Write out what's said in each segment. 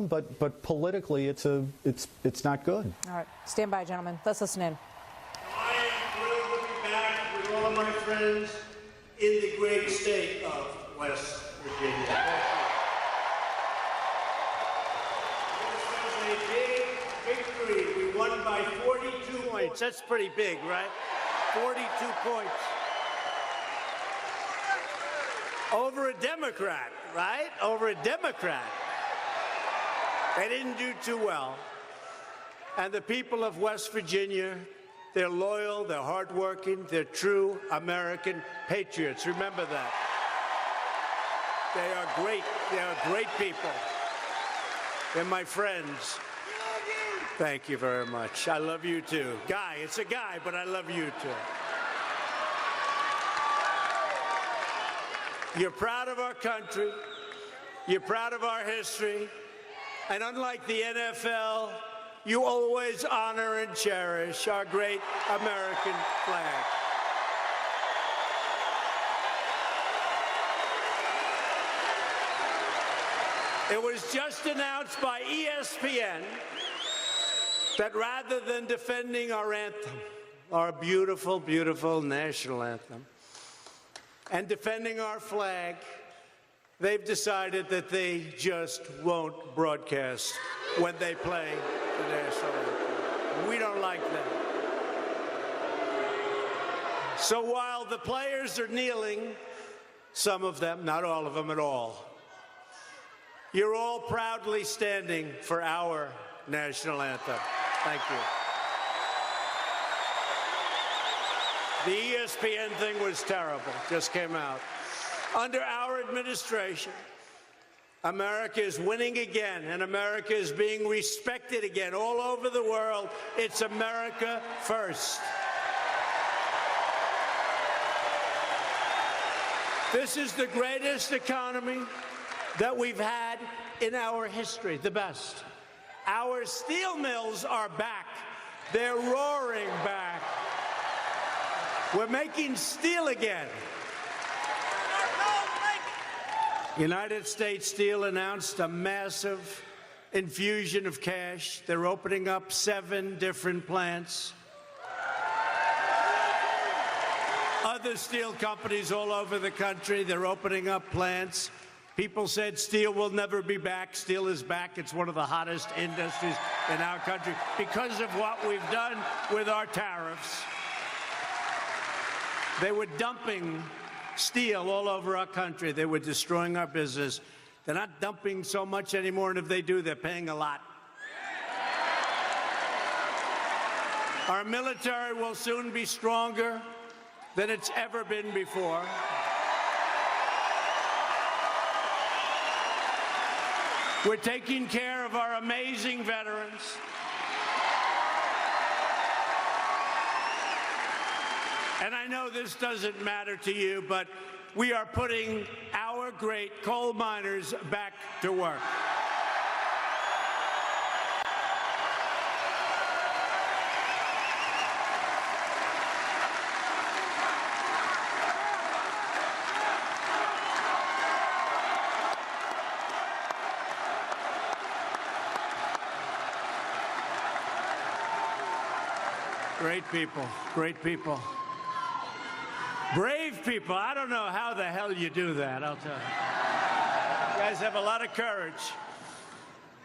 but politically, it's not good. All right, stand by, gentlemen. Let's listen in. I am thrilled to be back with all of my friends in the great state of West Virginia. This was a big victory. We won by 42 points. That's pretty big, right? 42 points. Over a Democrat, right? Over a Democrat. They didn't do too well. And the people of West Virginia, they're loyal, they're hardworking, they're true American patriots. Remember that. They are great. They are great people. They're my friends. Thank you very much. I love you too. Guy, it's a guy, but I love you too. You're proud of our country. You're proud of our history. And unlike the NFL, you always honor and cherish our great American flag. It was just announced by ESPN that rather than defending our anthem, our beautiful, beautiful national anthem, and defending our flag, they've decided that they just won't broadcast when they play the national anthem. We don't like that. So while the players are kneeling, some of them, not all of them at all, you're all proudly standing for our national anthem. Thank you. The ESPN thing was terrible, just came out. Under our administration, America is winning again, and America is being respected again all over the world. It's America first. This is the greatest economy that we've had in our history, the best. Our steel mills are back. They're roaring back. We're making steel again. United States Steel announced a massive infusion of cash. They're opening up 7 different plants. Other steel companies all over the country, they're opening up plants. People said steel will never be back. Steel is back. It's one of the hottest industries in our country because of what we've done with our tariffs. They were dumping steel all over our country. They were destroying our business. They're not dumping so much anymore, and if they do, they're paying a lot. Our military will soon be stronger than it's ever been before. We're taking care of our amazing veterans. And I know this doesn't matter to you, but we are putting our great coal miners back to work. Great people, great people. Brave people. I don't know how the hell you do that, I'll tell you. You guys have a lot of courage.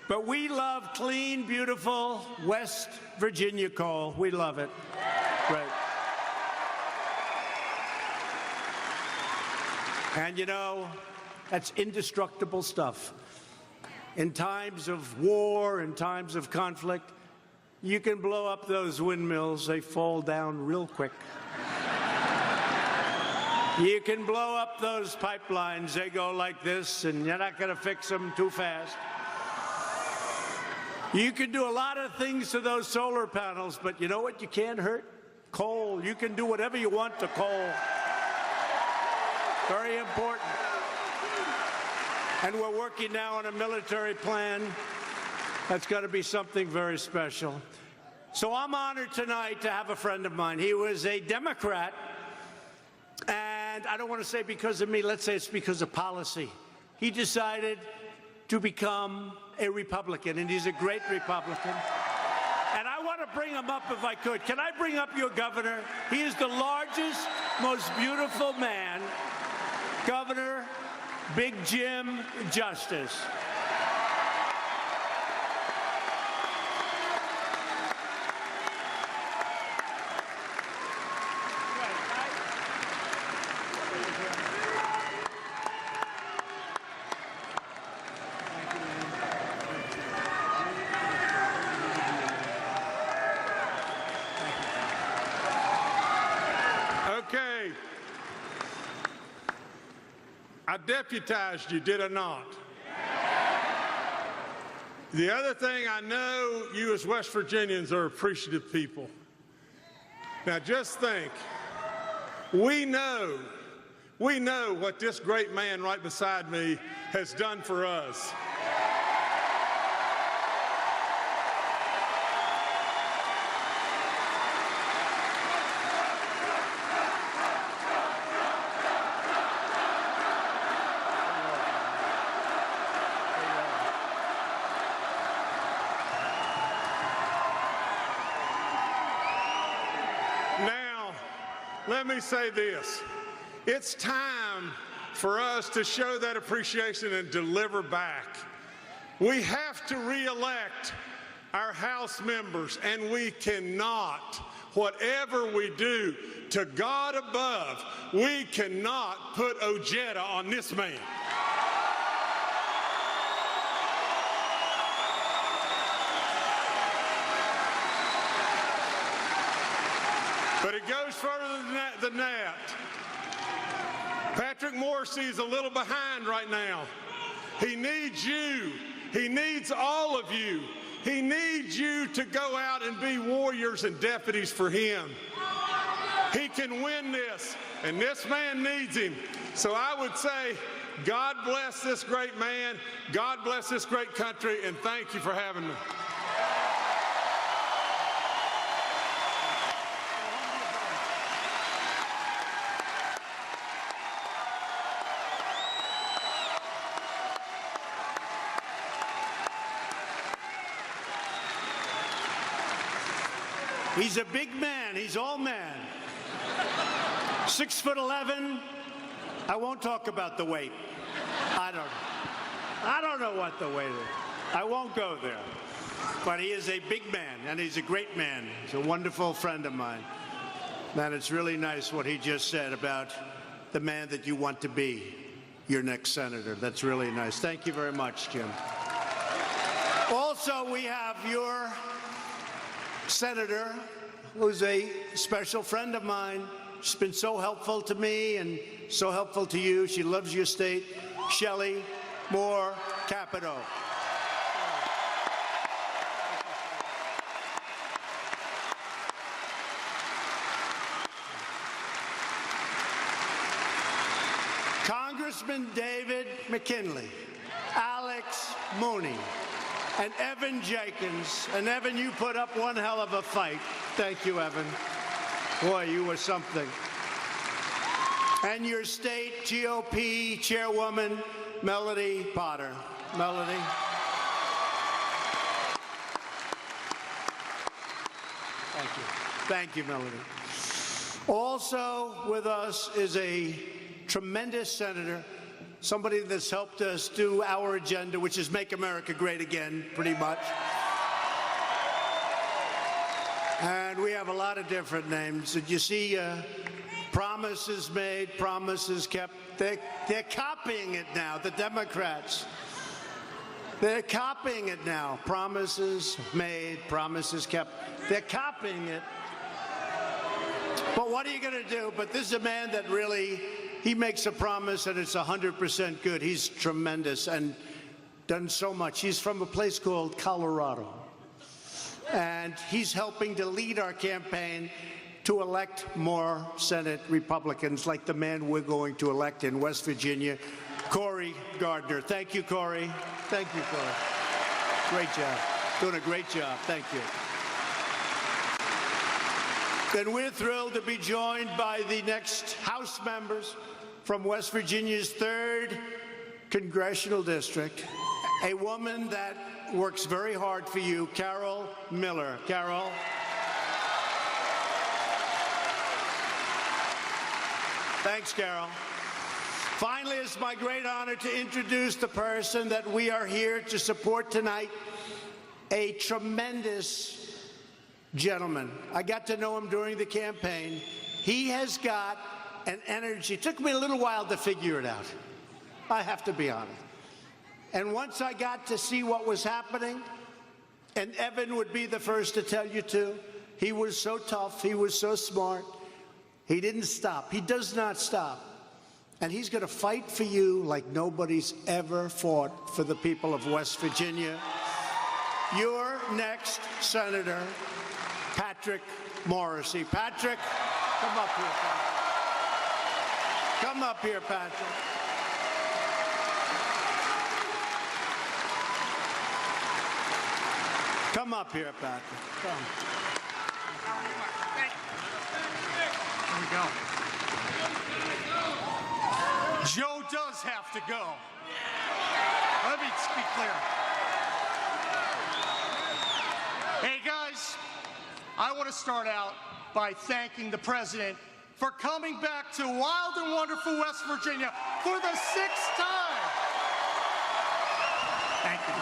But we love clean, beautiful West Virginia coal. We love it. Right. And you know, that's indestructible stuff. In times of war, in times of conflict, you can blow up those windmills. They fall down real quick. You can blow up those pipelines. They go like this, and you're not going to fix them too fast. You can do a lot of things to those solar panels, but you know what you can't hurt? Coal. You can do whatever you want to coal. Very important. And we're working now on a military plan that's going to be something very special. So I'm honored tonight to have a friend of mine. He was a Democrat. And I don't want to say because of me, let's say it's because of policy. He decided to become a Republican, and he's a great Republican. And I want to bring him up if I could. Can I bring up your governor? He is the largest, most beautiful man, Governor Big Jim Justice. Okay. I deputized you, did I not? The other thing, I know you as West Virginians are appreciative people. Now just think, we know what this great man right beside me has done for us. Now, let me say this. It's time for us to show that appreciation and deliver back. We have to re-elect our House members, and we cannot, whatever we do, to God above, we cannot put Ojeda on this man. But it goes further than that. Patrick Morrisey is a little behind right now. He needs you. He needs all of you. He needs you to go out and be warriors and deputies for him. He can win this, and this man needs him. So I would say, God bless this great man. God bless this great country, and thank you for having me. He's a big man. He's all man. 6'11". I won't talk about the weight. I don't know what the weight is. I won't go there. But he is a big man, and he's a great man. He's a wonderful friend of mine. Man, it's really nice what he just said about the man that you want to be your next senator. That's really nice. Thank you very much, Jim. Also, we have your senator, who's a special friend of mine. She's been so helpful to me and so helpful to you. She loves your state, Shelley Moore Capito. Congressman David McKinley, Alex Mooney, and Evan Jenkins. And Evan, you put up one hell of a fight. Thank you, Evan. Boy, you were something. And your state GOP chairwoman, Melody Potter. Melody. Thank you. Thank you, Melody. Also with us is a tremendous senator, somebody that's helped us do our agenda, which is Make America Great Again, pretty much. And we have a lot of different names. Did you see promises made, promises kept? They're copying it now, the Democrats. They're copying it now. Promises made, promises kept. They're copying it. But what are you going to do? But this is a man that really, he makes a promise and it's 100% good. He's tremendous and done so much. He's from a place called Colorado. And he's helping to lead our campaign to elect more Senate Republicans like the man we're going to elect in West Virginia, Cory Gardner. Thank you, Cory. Thank you, Cory. Great job. Doing a great job. Thank you. Then we're thrilled to be joined by the next House members from West Virginia's 3rd Congressional District. a woman that works very hard for you, Carol Miller. Carol. Thanks, Carol. Finally, it's my great honor to introduce the person that we are here to support tonight, a tremendous gentleman. I got to know him during the campaign. He has got an energy. It took me a little while to figure it out. I have to be honest. And once I got to see what was happening, and Evan would be the first to tell you too, he was so tough, he was so smart. He didn't stop. He does not stop. And he's going to fight for you like nobody's ever fought for the people of West Virginia. Your next Senator, Patrick Morrisey. Patrick, come up here, Patrick. Come up here, Patrick. Come up here, Patrick. Come. There we go. Joe does have to go. Let me be clear. Hey, guys, I want to start out by thanking the president for coming back to wild and wonderful West Virginia for the 6th time. Thank you.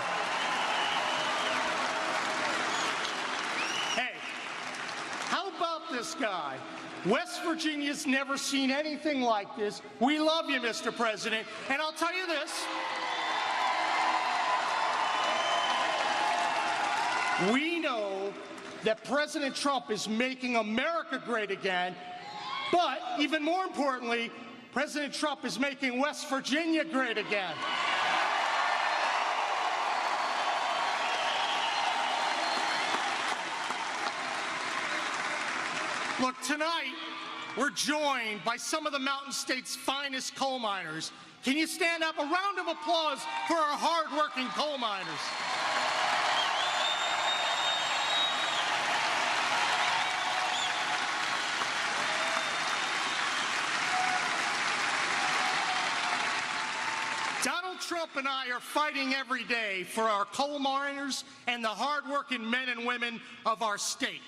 Hey, how about this guy? West Virginia's never seen anything like this. We love you, Mr. President. And I'll tell you this. We know that President Trump is making America great again, but even more importantly, President Trump is making West Virginia great again. Look, tonight, we're joined by some of the Mountain State's finest coal miners. Can you stand up? A round of applause for our hard-working coal miners. Donald Trump and I are fighting every day for our coal miners and the hard-working men and women of our state.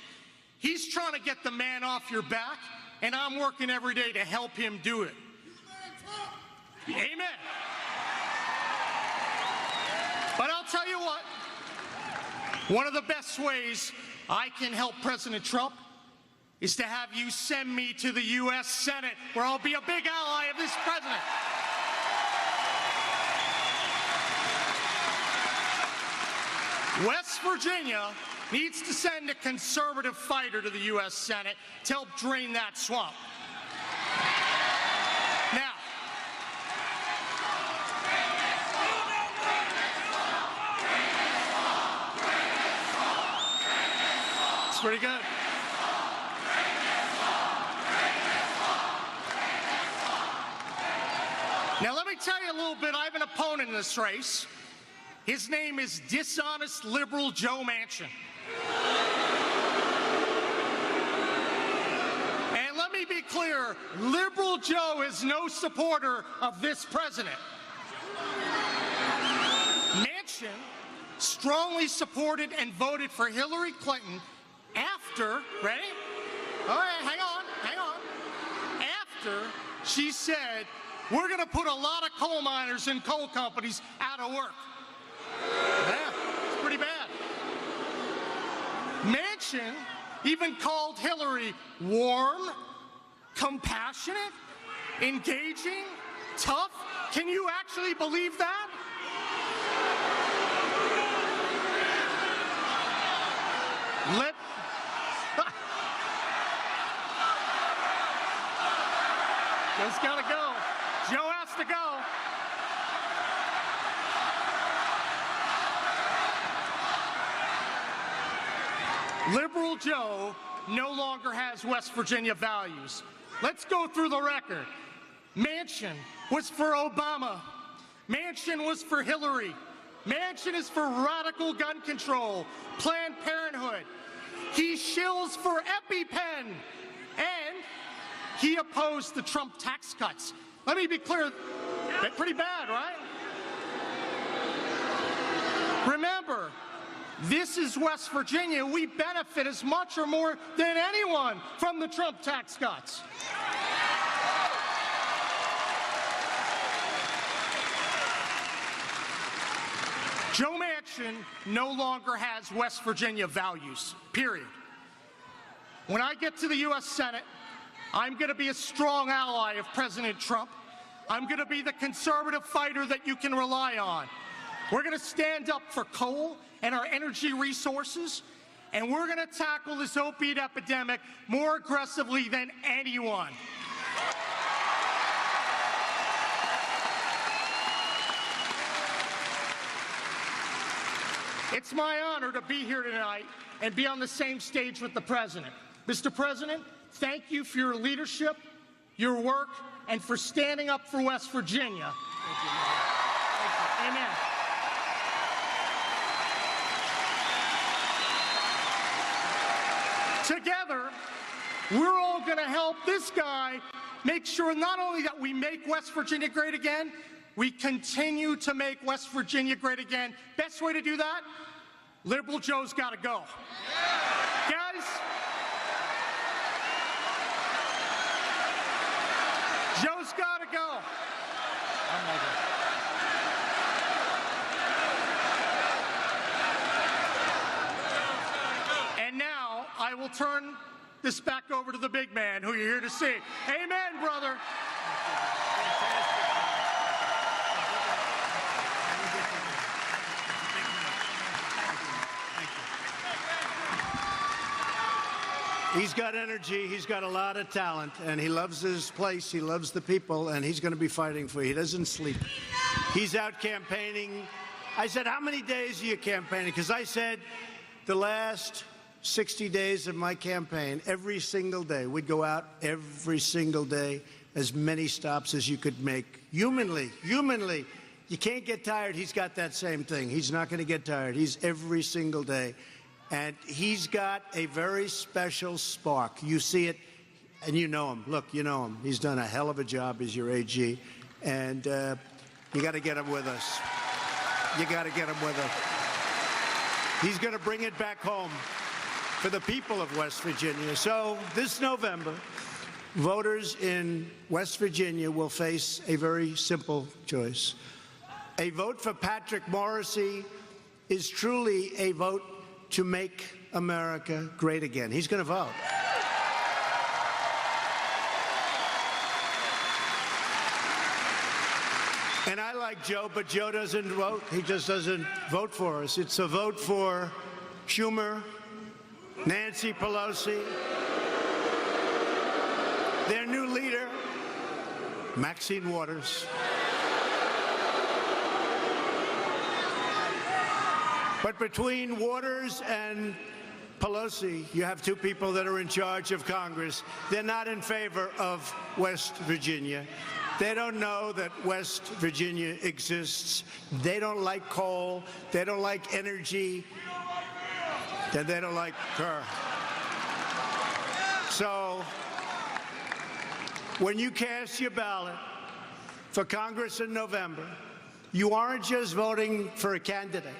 He's trying to get the man off your back, and I'm working every day to help him do it. Amen. But I'll tell you what, one of the best ways I can help President Trump is to have you send me to the U.S. Senate, where I'll be a big ally of this president. West Virginia needs to send a conservative fighter to the U.S. Senate to help drain that swamp. Now, it's pretty good. Now, let me tell you a little bit. I have an opponent in this race. His name is dishonest liberal Joe Manchin. And let me be clear, liberal Joe is no supporter of this president. Manchin strongly supported and voted for Hillary Clinton after, ready? All right, hang on. After she said, we're going to put a lot of coal miners and coal companies out of work. Yeah, it's pretty bad. Manchin even called Hillary warm, compassionate, engaging, tough. Can you actually believe that? Joe's gotta go. Joe has to go. Liberal Joe no longer has West Virginia values. Let's go through the record. Manchin was for Obama. Manchin was for Hillary. Manchin is for radical gun control, Planned Parenthood. He shills for EpiPen. And he opposed the Trump tax cuts. Let me be clear, that's pretty bad, right? This is West Virginia. We benefit as much or more than anyone from the Trump tax cuts. Joe Manchin no longer has West Virginia values, period. When I get to the U.S. Senate, I'm going to be a strong ally of President Trump. I'm going to be the conservative fighter that you can rely on. We're going to stand up for coal and our energy resources, and we're going to tackle this opiate epidemic more aggressively than anyone. It's my honor to be here tonight and be on the same stage with the President. Mr. President, thank you for your leadership, your work, and for standing up for West Virginia. Amen. Together, we're all going to help this guy make sure not only that we make West Virginia great again, we continue to make West Virginia great again. Best way to do that? Liberal Joe's got to go. Guys, Joe's got to go. And now I will turn this back over to the big man who you're here to see. Amen, brother. He's got energy, he's got a lot of talent, and he loves his place, he loves the people, and he's going to be fighting for you. He doesn't sleep. He's out campaigning. I said, how many days are you campaigning? Because I said the last 60 days of my campaign, every single day, we'd go out every single day, as many stops as you could make. Humanly, you can't get tired. He's got that same thing. He's not going to get tired. He's every single day. And he's got a very special spark. You see it, and you know him. Look, you know him. He's done a hell of a job as your AG. And you got to get him with us. You got to get him with us. He's going to bring it back home for the people of West Virginia. So this November, voters in West Virginia will face a very simple choice. A vote for Patrick Morrisey is truly a vote to make America great again. He's going to vote. And I like Joe, but Joe doesn't vote. He just doesn't vote for us. It's a vote for Schumer, Nancy Pelosi, their new leader, Maxine Waters. But between Waters and Pelosi, you have two people that are in charge of Congress. They're not in favor of West Virginia. They don't know that West Virginia exists. They don't like coal. They don't like energy. And they don't like her. So when you cast your ballot for Congress in November, you aren't just voting for a candidate.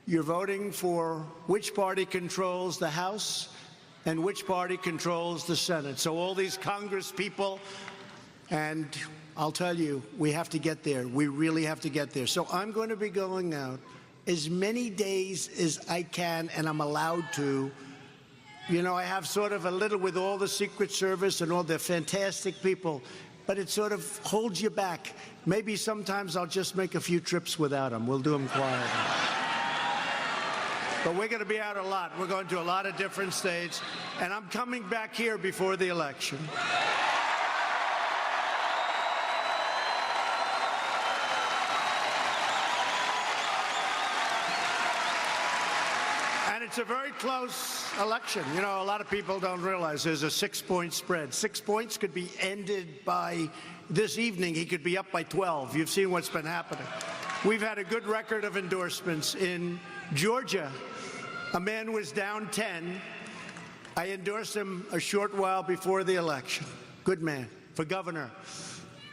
You're voting for which party controls the House and which party controls the Senate. So all these Congress people, and I'll tell you, we have to get there. We really have to get there. So I'm going to be going out as many days as I can, and I'm allowed to. You know, I have sort of a little with all the Secret Service and all the fantastic people, but it sort of holds you back. Maybe sometimes I'll just make a few trips without them. We'll do them quietly. But we're going to be out a lot. We're going to a lot of different states. And I'm coming back here before the election. And it's a very close election. You know, a lot of people don't realize there's a 6-point spread. 6 points could be ended by this evening. He could be up by 12. You've seen what's been happening. We've had a good record of endorsements in Georgia. A man was down 10. I endorsed him a short while before the election. Good man for governor.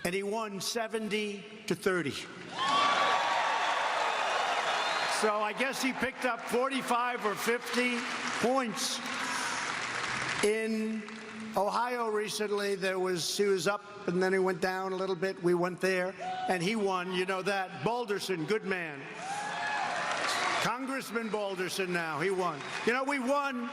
And he won 70 to 30. So I guess he picked up 45 or 50 points. In Ohio recently, he was up and then he went down a little bit. We went there and he won. You know that. Balderson, good man. Congressman Balderson now, he won. You know, we won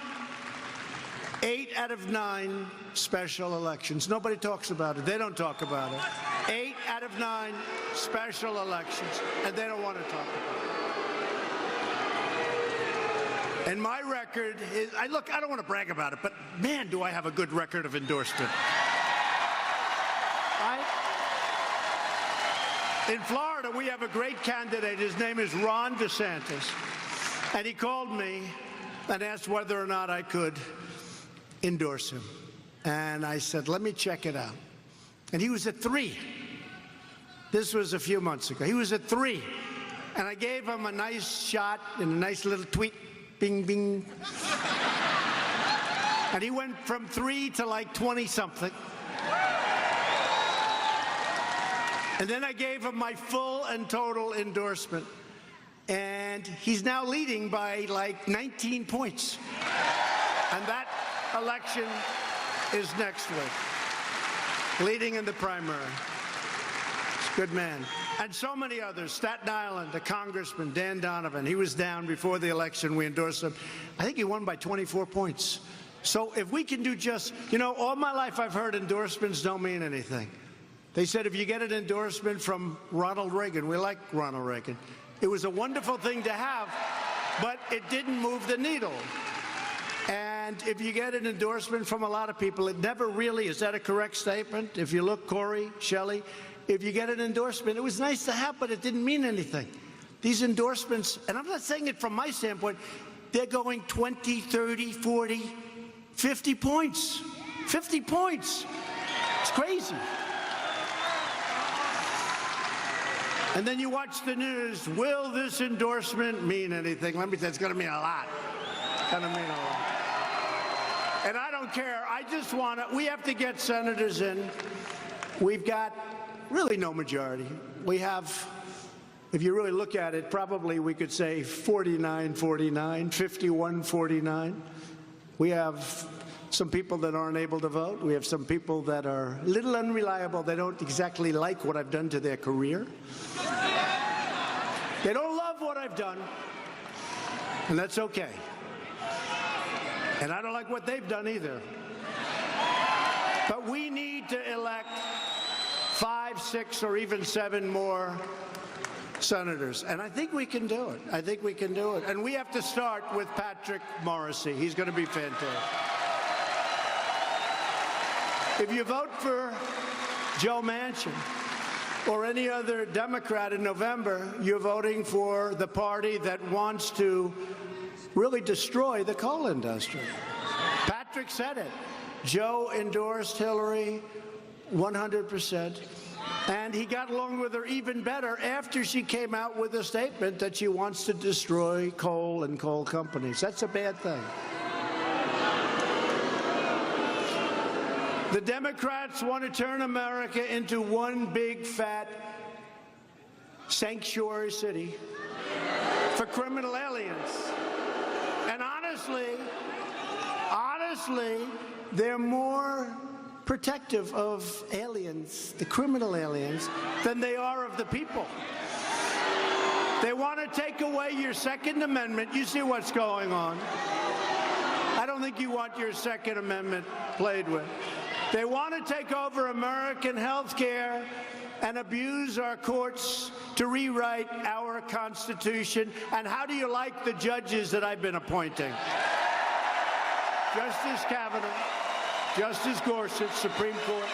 8 out of 9 special elections. Nobody talks about it. They don't talk about it. 8 out of 9 special elections, and they don't want to talk about it. And my record is, I don't want to brag about it, but man, do I have a good record of endorsement. In Florida, we have a great candidate. His name is Ron DeSantis. And he called me and asked whether or not I could endorse him. And I said, let me check it out. And he was at 3. This was a few months ago. He was at 3. And I gave him a nice shot and a nice little tweet. Bing, bing. And he went from 3 to like 20-something. And then I gave him my full and total endorsement. And he's now leading by like 19 points. And that election is next week. Leading in the primary. He's a good man. And so many others. Staten Island, the Congressman, Dan Donovan. He was down before the election. We endorsed him. I think he won by 24 points. So if we can do just, you know, all my life I've heard endorsements don't mean anything. They said if you get an endorsement from Ronald Reagan, we like Ronald Reagan, it was a wonderful thing to have, but it didn't move the needle. And if you get an endorsement from a lot of people, it never really, is that a correct statement? If you look, Corey, Shelley, if you get an endorsement, it was nice to have, but it didn't mean anything. These endorsements, and I'm not saying it from my standpoint, they're going 20, 30, 40, 50 points. 50 points. It's crazy. And then you watch the news. Will this endorsement mean anything? Let me tell you, it's going to mean a lot. It's going to mean a lot. And I don't care. I just want to, we have to get senators in. We've got really no majority. We have, if you really look at it, probably we could say 49-49, 51-49. We have some people that aren't able to vote. We have some people that are a little unreliable. They don't exactly like what I've done to their career. They don't love what I've done, and that's okay. And I don't like what they've done either. But we need to elect 5, 6, or even 7 more senators. And I think we can do it. I think we can do it. And we have to start with Patrick Morrisey. He's going to be fantastic. If you vote for Joe Manchin or any other Democrat in November, you're voting for the party that wants to really destroy the coal industry. Patrick said it. Joe endorsed Hillary 100%. And he got along with her even better after she came out with a statement that she wants to destroy coal and coal companies. That's a bad thing. The Democrats want to turn America into one big, fat sanctuary city for criminal aliens. And honestly, they're more protective of aliens, the criminal aliens, than they are of the people. They want to take away your Second Amendment. You see what's going on. I don't think you want your Second Amendment played with. They want to take over American health care and abuse our courts to rewrite our Constitution. And how do you like the judges that I've been appointing? Justice Kavanaugh, Justice Gorsuch, Supreme Court.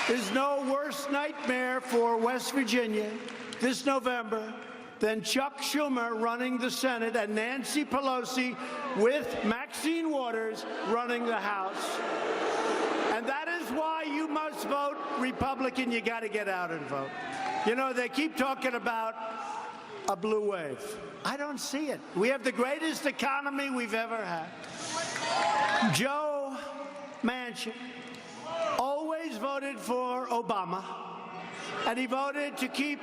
There's no worse nightmare for West Virginia this November than Chuck Schumer running the Senate and Nancy Pelosi with Maxine Waters running the House. And that is why you must vote Republican. You got to get out and vote. You know, they keep talking about a blue wave. I don't see it. We have the greatest economy we've ever had. Joe Manchin always voted for Obama, and he voted to keep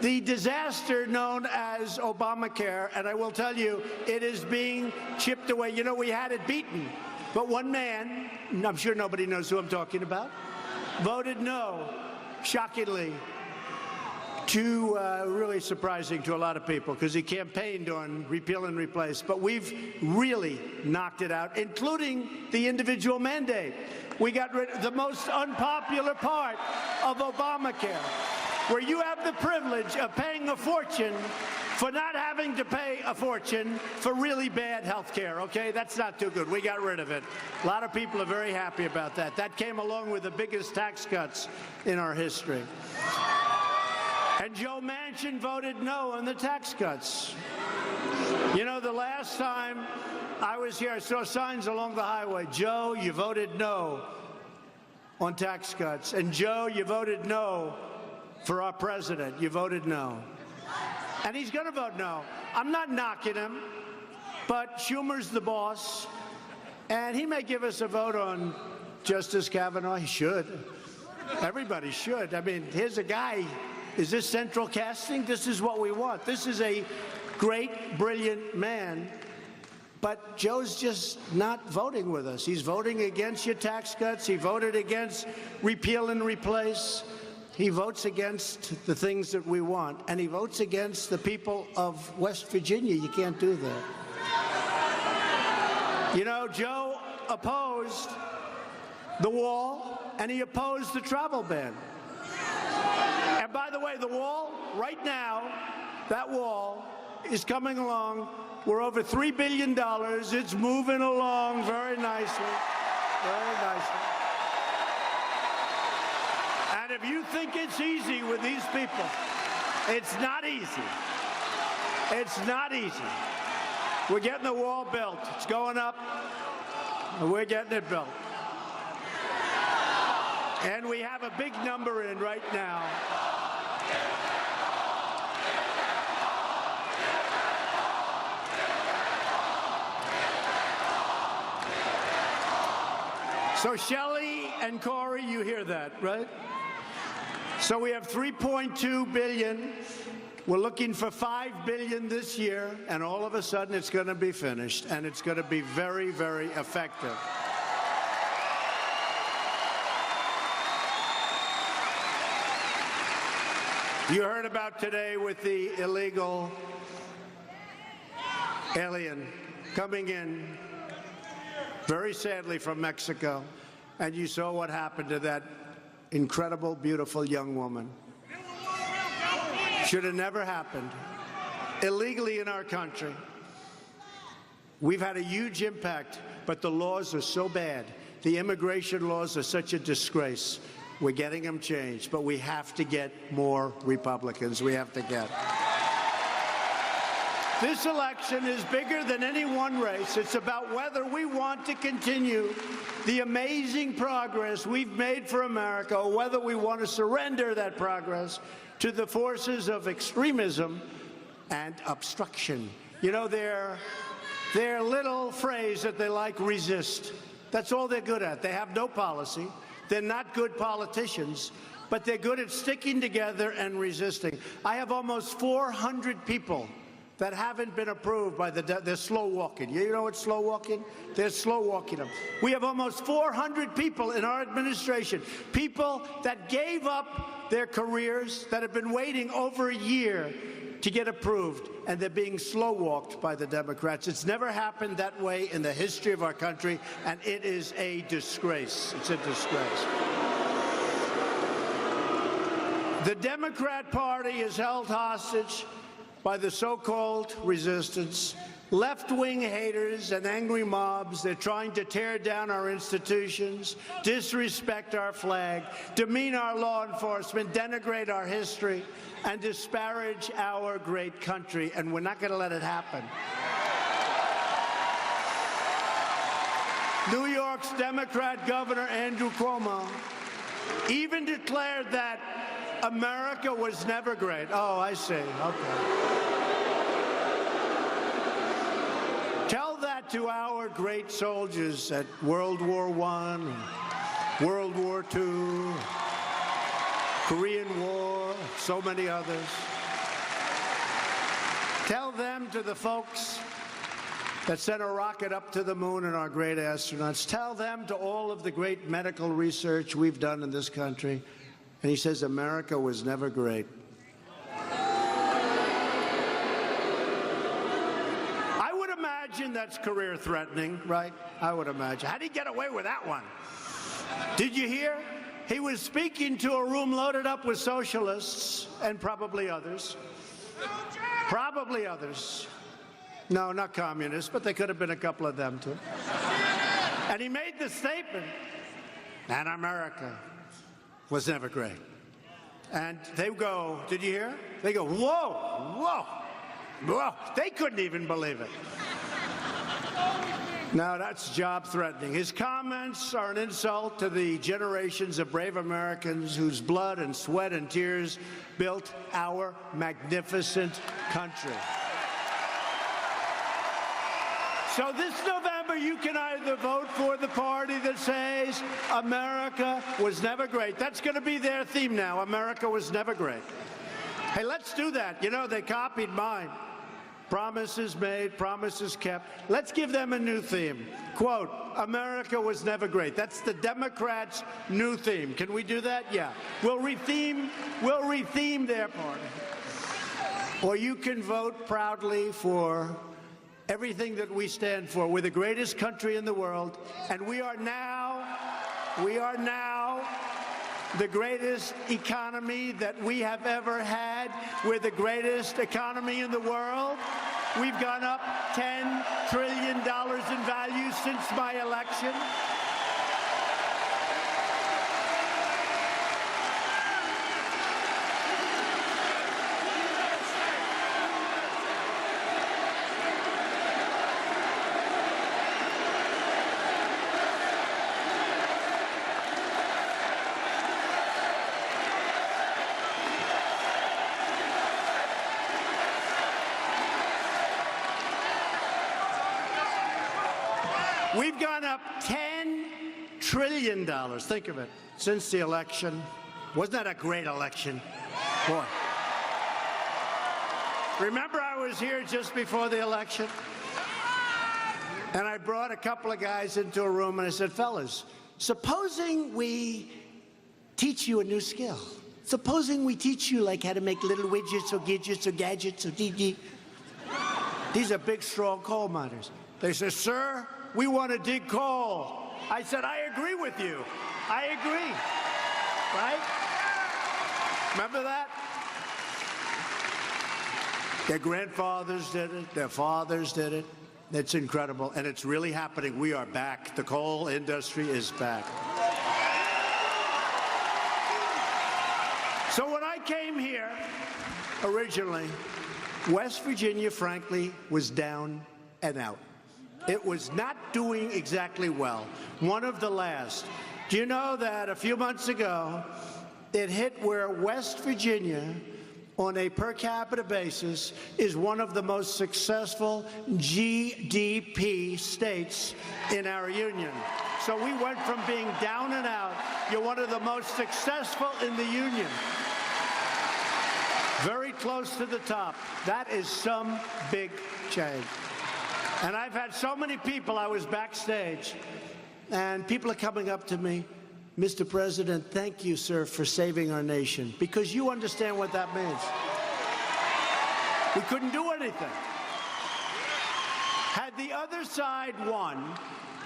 the disaster known as Obamacare, and I will tell you, it is being chipped away. You know, we had it beaten, but one man, I'm sure nobody knows who I'm talking about, voted no, shockingly, really surprising to a lot of people, because he campaigned on repeal and replace. But we've really knocked it out, including the individual mandate. We got rid of the most unpopular part of Obamacare, where you have the privilege of paying a fortune for not having to pay a fortune for really bad health care, okay? That's not too good. We got rid of it. A lot of people are very happy about that. That came along with the biggest tax cuts in our history. And Joe Manchin voted no on the tax cuts. You know, the last time I was here, I saw signs along the highway. Joe, you voted no on tax cuts. And Joe, you voted no for our president. You voted no. And he's going to vote no. I'm not knocking him, but Schumer's the boss, and he may give us a vote on Justice Kavanaugh. He should. Everybody should. I mean, here's a guy. Is this central casting? This is what we want. This is a great, brilliant man. But Joe's just not voting with us. He's voting against your tax cuts. He voted against repeal and replace. He votes against the things that we want. And he votes against the people of West Virginia. You can't do that. You know, Joe opposed the wall, and he opposed the travel ban. And by the way, the wall, right now, that wall is coming along. We're over $3 billion. It's moving along very nicely. Very nicely. And if you think it's easy with these people, it's not easy. It's not easy. We're getting the wall built. It's going up, and we're getting it built. And we have a big number in right now. So Shelley and Corey, you hear that, right? So we have $3.2 billion. We're looking for $5 billion this year, and all of a sudden it's going to be finished, and it's going to be very, very effective. You heard about today with the illegal alien coming in, very sadly, from Mexico, and you saw what happened to that incredible, beautiful young woman. Should have never happened. Illegally in our country. We've had a huge impact, but the laws are so bad. The immigration laws are such a disgrace. We're getting them changed, but we have to get more Republicans. We have to get. This election is bigger than any one race. It's about whether we want to continue the amazing progress we've made for America, or whether we want to surrender that progress to the forces of extremism and obstruction. You know, their little phrase that they like, resist. That's all they're good at. They have no policy. They're not good politicians, but they're good at sticking together and resisting. I have almost 400 people that haven't been approved by they're slow walking. You know what's slow walking? They're slow walking them. We have almost 400 people in our administration, people that gave up their careers, that have been waiting over a year to get approved, and they're being slow walked by the Democrats. It's never happened that way in the history of our country, and it is a disgrace. It's a disgrace. The Democrat Party is held hostage by the so-called resistance, left-wing haters and angry mobs. They're trying to tear down our institutions, disrespect our flag, demean our law enforcement, denigrate our history, and disparage our great country, and we're not going to let it happen. New York's Democrat Governor Andrew Cuomo even declared that America was never great. Oh, I see. Okay. Tell that to our great soldiers at World War I, World War II, Korean War, so many others. Tell them to the folks that sent a rocket up to the moon and our great astronauts. Tell them to all of the great medical research we've done in this country. And he says America was never great. I would imagine that's career-threatening, right? I would imagine. How did he get away with that one? Did you hear? He was speaking to a room loaded up with socialists and probably others. Probably others. No, not communists, but there could have been a couple of them too. And he made the statement, and America was never great. And they go, did you hear? They go, whoa, whoa, whoa. They couldn't even believe it. No, that's job-threatening. His comments are an insult to the generations of brave Americans whose blood and sweat and tears built our magnificent country. So this November, you can either vote for the party that says America was never great. That's going to be their theme now. America was never great. Hey, let's do that. You know, they copied mine. Promises made, promises kept. Let's give them a new theme. Quote, America was never great. That's the Democrats' new theme. Can we do that? Yeah. We'll retheme their party. Or you can vote proudly for everything that we stand for. We're the greatest country in the world, and we are now the greatest economy that we have ever had. We're the greatest economy in the world. We've gone up $10 trillion in value since my election. We've gone up $10 trillion. Think of it. Since the election. Wasn't that a great election? Boy. Remember I was here just before the election? And I brought a couple of guys into a room and I said, fellas, supposing we teach you a new skill. Supposing we teach you like how to make little widgets or gadgets or gadgets or DD. These are big, strong coal miners. They said, sir, we want to dig coal. I said, I agree with you. I agree. Right? Remember that? Their grandfathers did it. Their fathers did it. It's incredible. And it's really happening. We are back. The coal industry is back. So when I came here originally, West Virginia, frankly, was down and out. It was not doing exactly well. One of the last. Do you know that a few months ago, it hit where West Virginia, on a per capita basis, is one of the most successful GDP states in our union. So we went from being down and out. You're one of the most successful in the union. Very close to the top. That is some big change. And I've had so many people, I was backstage, and people are coming up to me, Mr. President, thank you, sir, for saving our nation, because you understand what that means. We couldn't do anything. Had the other side won,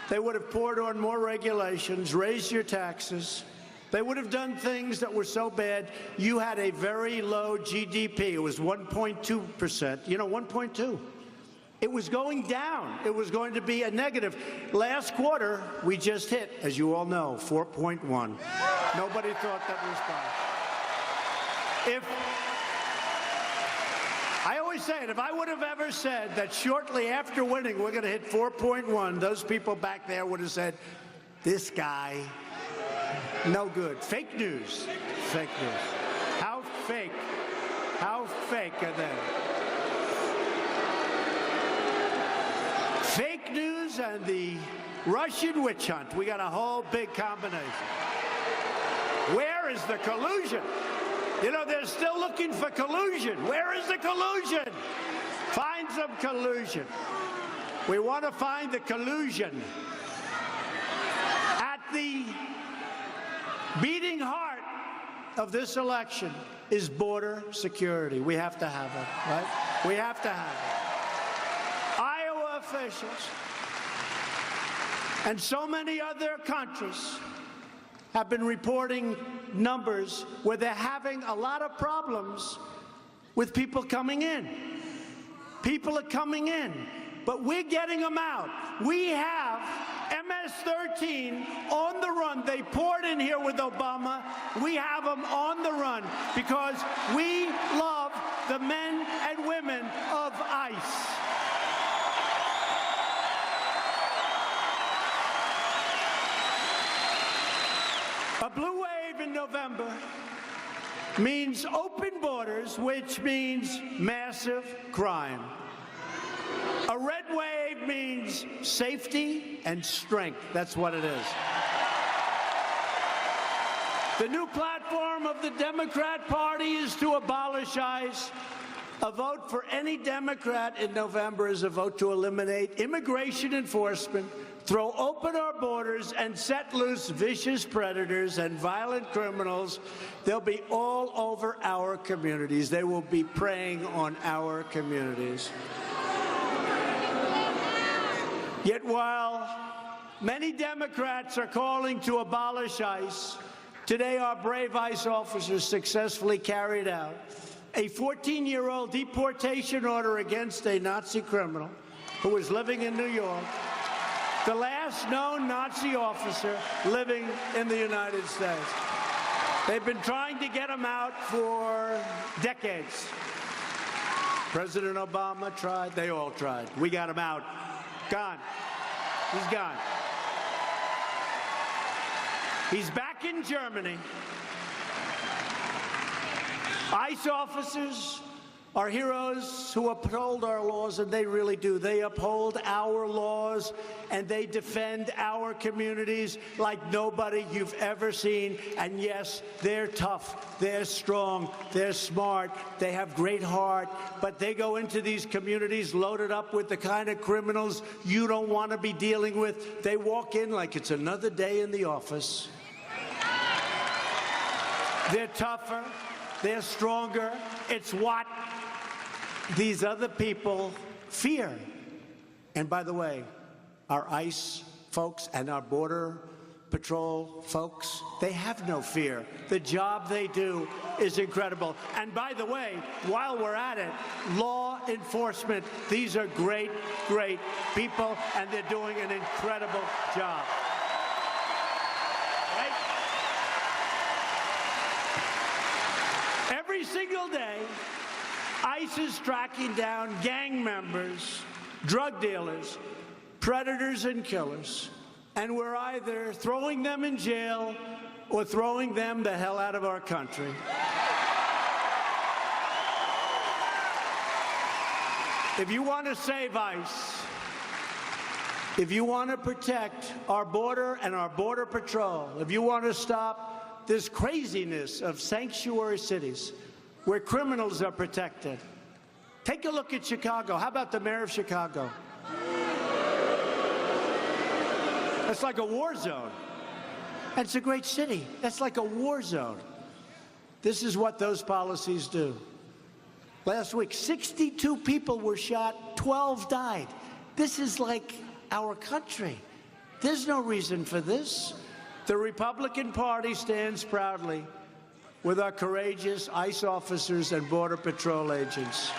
they would have poured on more regulations, raised your taxes. They would have done things that were so bad. You had a very low GDP. It was 1.2%. You know, 1.2. It was going down. It was going to be a negative. Last quarter, we just hit, as you all know, 4.1. Nobody thought that was fine. I always say it, if I would have ever said that shortly after winning we're going to hit 4.1, those people back there would have said, this guy, no good. Fake news. Fake news. How fake are they? Fake news and the Russian witch hunt. We got a whole big combination. Where is the collusion? You know, they're still looking for collusion. Where is the collusion? Find some collusion. We want to find the collusion. At the beating heart of this election is border security. We have to have it, right? We have to have it. Iowa officials and so many other countries have been reporting numbers where they're having a lot of problems with people coming in. People are coming in, but we're getting them out. We have MS-13 on the run. They poured in here with Obama. We have them on the run because we love the men and women of ICE. A blue wave in November means open borders, which means massive crime. A red wave means safety and strength. That's what it is. The new platform of the Democrat Party is to abolish ICE. A vote for any Democrat in November is a vote to eliminate immigration enforcement, throw open our borders, and set loose vicious predators and violent criminals. They'll be all over our communities. They will be preying on our communities. Yet while many Democrats are calling to abolish ICE, today our brave ICE officers successfully carried out a 14-year-old deportation order against a Nazi criminal who was living in New York, the last known Nazi officer living in the United States. They've been trying to get him out for decades. President Obama tried. They all tried. We got him out. Gone. He's gone. He's back in Germany. ICE officers are heroes who uphold our laws, and they really do. They uphold our laws, and they defend our communities like nobody you've ever seen. And yes, they're tough, they're strong, they're smart, they have great heart, but they go into these communities loaded up with the kind of criminals you don't want to be dealing with. They walk in like it's another day in the office. They're tougher, they're stronger. It's what these other people fear. And by the way, our ICE folks and our Border Patrol folks, they have no fear. The job they do is incredible. And by the way, while we're at it, law enforcement, these are great, great people, and they're doing an incredible job. Right? Every single day, ICE is tracking down gang members, drug dealers, predators and killers, and we're either throwing them in jail or throwing them the hell out of our country. If you want to save ICE, if you want to protect our border and our Border Patrol, if you want to stop this craziness of sanctuary cities where criminals are protected, take a look at Chicago. How about the mayor of Chicago? That's like a war zone. It's a great city. That's like a war zone. This is what those policies do. Last week, 62 people were shot, 12 died. This is like our country. There's no reason for this. The Republican Party stands proudly with our courageous ICE officers and Border Patrol agents.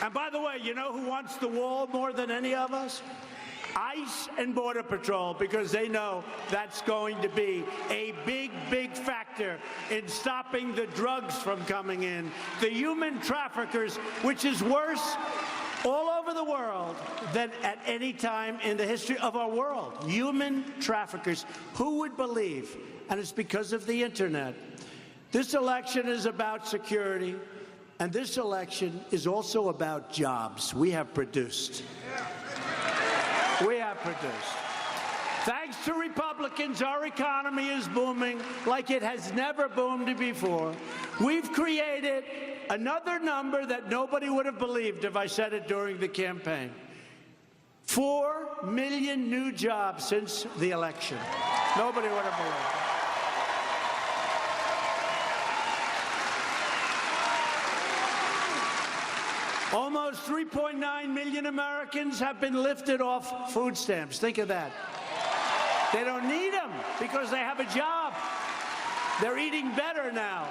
And by the way, you know who wants the wall more than any of us? ICE and Border Patrol, because they know that's going to be a big, big factor in stopping the drugs from coming in, the human traffickers, which is worse all over the world than at any time in the history of our world. Human traffickers. Who would believe? And it's because of the internet. This election is about security, and this election is also about jobs. We have produced. We have produced. Thanks to Republicans, our economy is booming. like it has never boomed before. We've created another number that nobody would have believed if I said it during the campaign. 4 million new jobs since the election. Nobody would have believed it. Almost 3.9 million Americans have been lifted off food stamps. Think of that. They don't need them because they have a job. They're eating better now.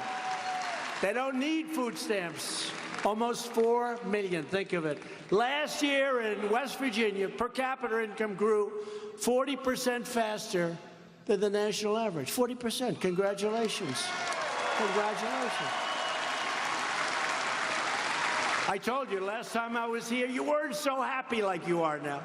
They don't need food stamps. Almost 4 million, think of it. Last year in West Virginia, per capita income grew 40% faster than the national average. 40%. Congratulations. Congratulations. I told you last time I was here, you weren't so happy like you are now.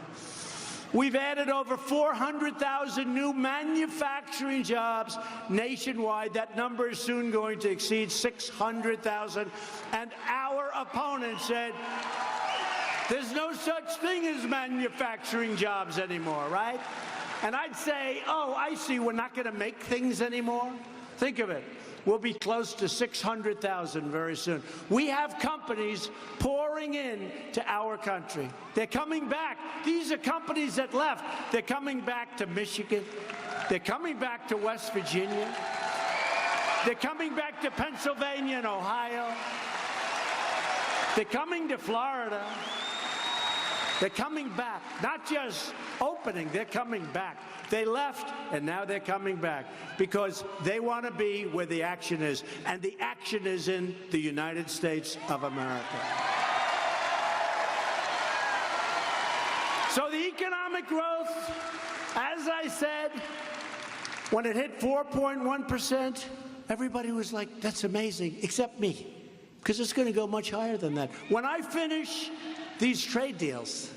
We've added over 400,000 new manufacturing jobs nationwide. That number is soon going to exceed 600,000. And our opponent said, there's no such thing as manufacturing jobs anymore, right? And I'd say, oh, I see, we're not going to make things anymore. Think of it. We'll be close to 600,000 very soon. We have companies pouring in to our country. They're coming back. These are companies that left. They're coming back to Michigan. They're coming back to West Virginia. They're coming back to Pennsylvania and Ohio. They're coming to Florida. They're coming back, not just opening, they're coming back. They left, and now they're coming back because they want to be where the action is, and the action is in the United States of America. So the economic growth, as I said, when it hit 4.1%, everybody was like, that's amazing, except me, because it's going to go much higher than that. When I finish these trade deals,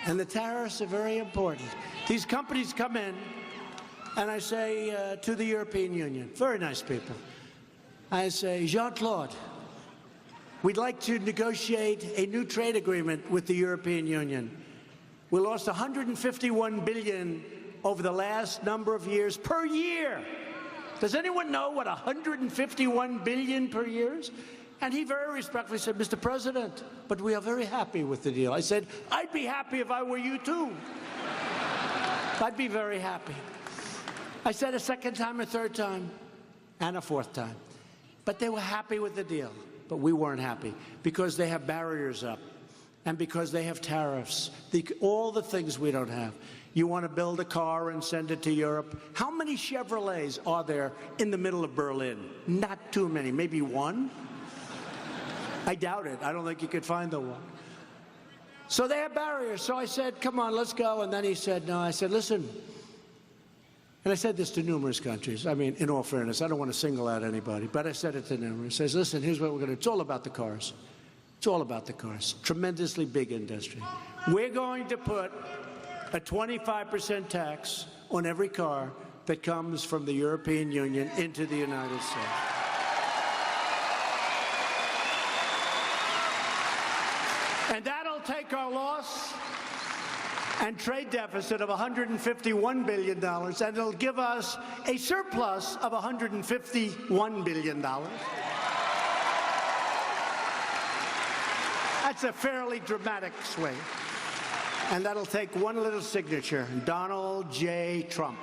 and the tariffs are very important. These companies come in, and I say to the European Union, very nice people, I say, Jean-Claude, we'd like to negotiate a new trade agreement with the European Union. We lost $151 billion over the last number of years per year. Does anyone know what $151 billion per year is? And he very respectfully said, Mr. President, but we are very happy with the deal. I said, I'd be happy if I were you too. I'd be very happy. I said a second time, a third time, and a fourth time. But they were happy with the deal. But we weren't happy because they have barriers up and because they have tariffs, all the things we don't have. You want to build a car and send it to Europe. How many Chevrolets are there in the middle of Berlin? Not too many, maybe one. I doubt it. I don't think you could find the one. So they have barriers. So I said, come on, let's go. And then he said, no. I said, listen. And I said this to numerous countries. I mean, in all fairness, I don't want to single out anybody, but I said it to numerous. I says, listen, here's what we're going to do. It's all about the cars. It's all about the cars. Tremendously big industry. We're going to put a 25% tax on every car that comes from the European Union into the United States. And that'll take our loss and trade deficit of $151 billion, and it'll give us a surplus of $151 billion. That's a fairly dramatic swing. And that'll take one little signature, Donald J. Trump.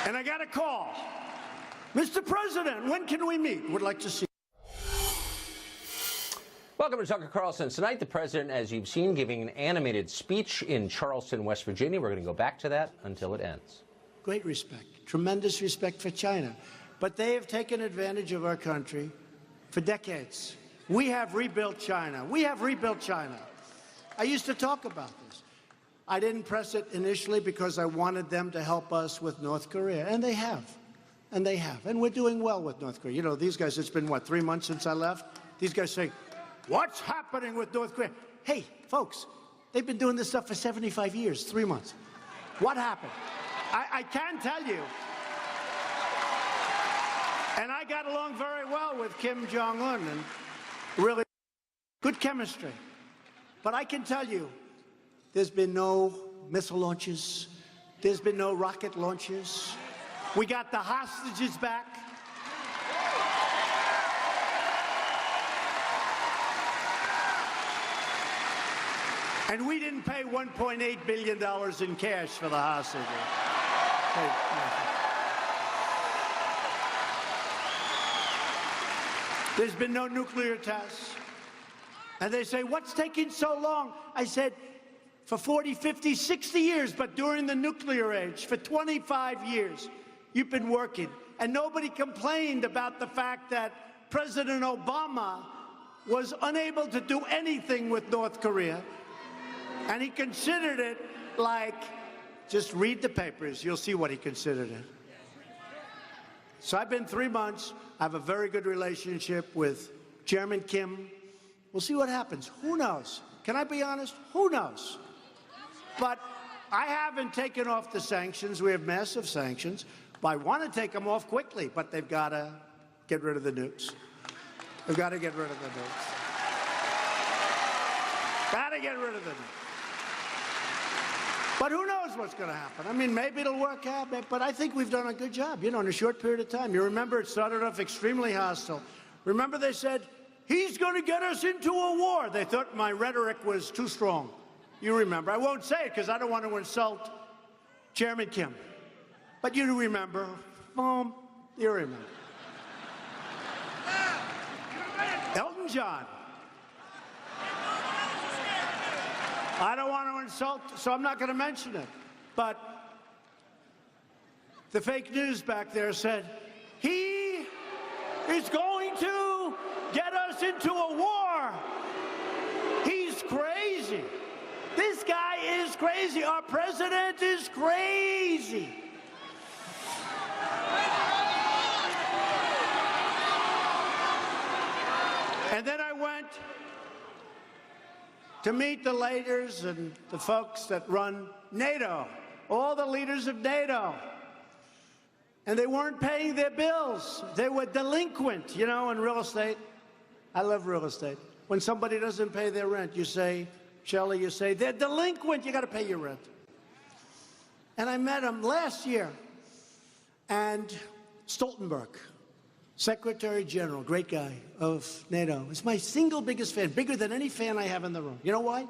And I got a call. Mr. President, when can we meet? Would like to see. Welcome to Tucker Carlson. Tonight, the president, as you've seen, giving an animated speech in Charleston, West Virginia. We're going to go back to that until it ends. Great respect, tremendous respect for China. But they have taken advantage of our country for decades. We have rebuilt China. We have rebuilt China. I used to talk about this. I didn't press it initially because I wanted them to help us with North Korea, and they have. And they have. And we're doing well with North Korea. You know, these guys, it's been, what, 3 months since I left? These guys say, what's happening with North Korea? Hey, folks, they've been doing this stuff for 75 years, 3 months. What happened? I can tell you. And I got along very well with Kim Jong-un, and really good chemistry. But I can tell you, there's been no missile launches. There's been no rocket launches. We got the hostages back. And we didn't pay $1.8 billion in cash for the hostages. There's been no nuclear tests. And they say, what's taking so long? I said, for 40, 50, 60 years, but during the nuclear age, for 25 years, you've been working. And nobody complained about the fact that President Obama was unable to do anything with North Korea. And he considered it like, just read the papers, you'll see what he considered it. So I've been 3 months. I have a very good relationship with Chairman Kim. We'll see what happens. Who knows? Can I be honest? Who knows? But I haven't taken off the sanctions. We have massive sanctions. But I want to take them off quickly, but they've got to get rid of the nukes. They've got to get rid of the nukes. Got to get rid of the nukes. But who knows what's going to happen? I mean, maybe it'll work out, but I think we've done a good job, in a short period of time. You remember it started off extremely hostile. Remember they said, he's going to get us into a war. They thought my rhetoric was too strong. You remember. I won't say it because I don't want to insult Chairman Kim. But you remember. Boom. You remember. Elton John. I don't want to insult, so I'm not going to mention it. But the fake news back there said, he is going to get us into a war. He's crazy. This guy is crazy. Our president is crazy. And then I went to meet the leaders and the folks that run NATO, all the leaders of NATO. And they weren't paying their bills. They were delinquent, in real estate. I love real estate. When somebody doesn't pay their rent, you say, Shelley, you say, they're delinquent, you got to pay your rent. And I met him last year. And Stoltenberg, Secretary General, great guy of NATO, is my single biggest fan, bigger than any fan I have in the room. You know why?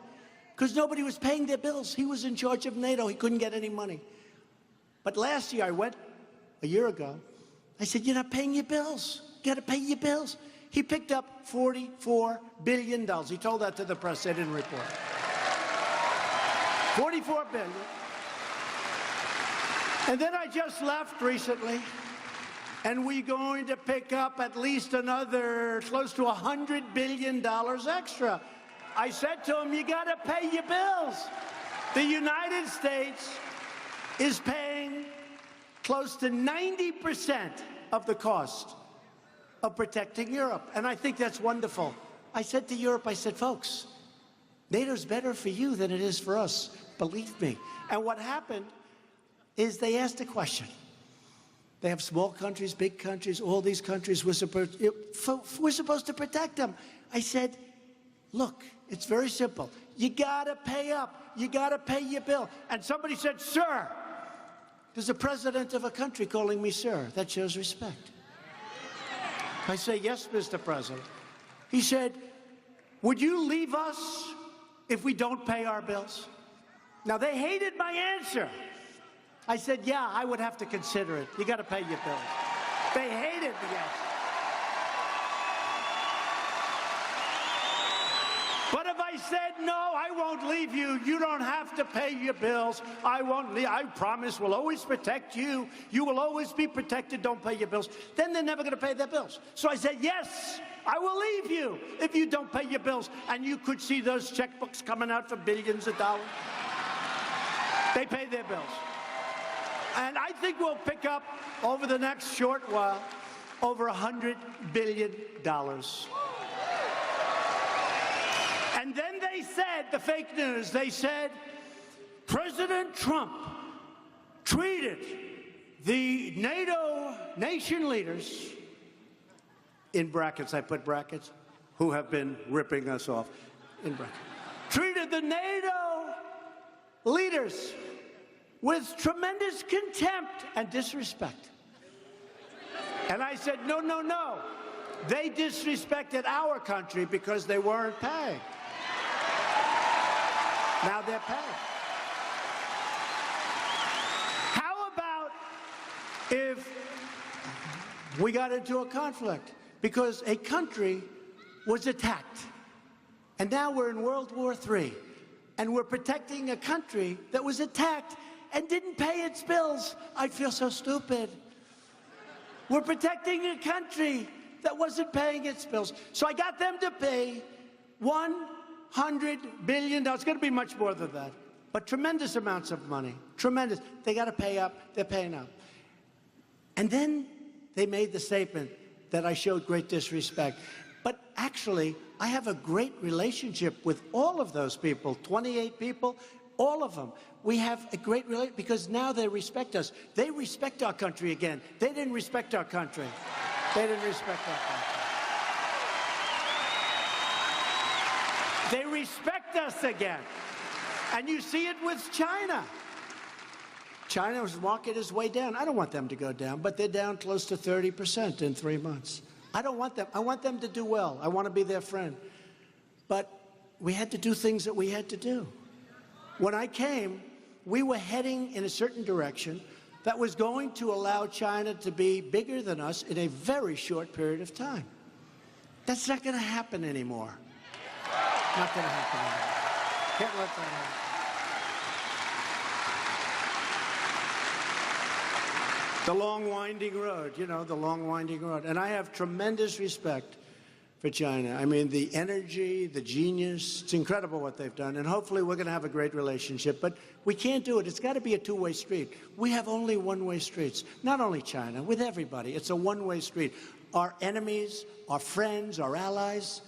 Because nobody was paying their bills. He was in charge of NATO. He couldn't get any money. But last year, I went, a year ago, I said, you're not paying your bills. You got to pay your bills. He picked up $44 billion. He told that to the press. They didn't report. $44 billion. And then I just left recently, and we're going to pick up at least another close to $100 billion extra. I said to him, you got to pay your bills. The United States is paying close to 90% of the cost of protecting Europe. And I think that's wonderful. I said to Europe, I said, folks, NATO's better for you than it is for us. Believe me. And what happened is they asked a question. They have small countries, big countries, all these countries. We're supposed to protect them. I said, look, it's very simple. You got to pay up. You got to pay your bill. And somebody said, sir, there's a president of a country calling me sir. That shows respect. I say, yes, Mr. President. He said, would you leave us if we don't pay our bills? Now, they hated my answer. I said, yeah, I would have to consider it. You got to pay your bills. They hated the answer. But if I said, no, I won't leave you, you don't have to pay your bills, I won't leave, I promise we'll always protect you, you will always be protected, don't pay your bills, then they're never going to pay their bills. So I said, yes, I will leave you if you don't pay your bills. And you could see those checkbooks coming out for billions of dollars. They pay their bills. And I think we'll pick up, over the next short while, over $100 billion. And then they said, the fake news, they said, President Trump treated the NATO nation leaders, in brackets, I put brackets, who have been ripping us off, in brackets, treated the NATO leaders with tremendous contempt and disrespect. And I said, no, no, no. They disrespected our country because they weren't paying. Now they're paying. How about if we got into a conflict because a country was attacked, and now we're in World War III, and we're protecting a country that was attacked and didn't pay its bills? I'd feel so stupid. We're protecting a country that wasn't paying its bills. So I got them to pay $100 billion. It's going to be much more than that, but tremendous amounts of money. Tremendous. They got to pay up. They're paying up. And then they made the statement that I showed great disrespect. But actually, I have a great relationship with all of those people, 28 people, all of them. We have a great relationship because now they respect us. They respect our country again. They didn't respect our country. They didn't respect our country. They respect us again. And you see it with China. China's market is way down. I don't want them to go down, but they're down close to 30% in 3 months. I don't want them. I want them to do well. I want to be their friend. But we had to do things that we had to do. When I came, we were heading in a certain direction that was going to allow China to be bigger than us in a very short period of time. That's not going to happen anymore. Not going to happen anymore. Can't let that happen. The long winding road, you know, the long winding road. And I have tremendous respect for China. I mean, the energy, the genius, it's incredible what they've done. And hopefully we're going to have a great relationship. But we can't do it. It's got to be a two-way street. We have only one-way streets. Not only China, with everybody. It's a one-way street. Our enemies, our friends, our allies.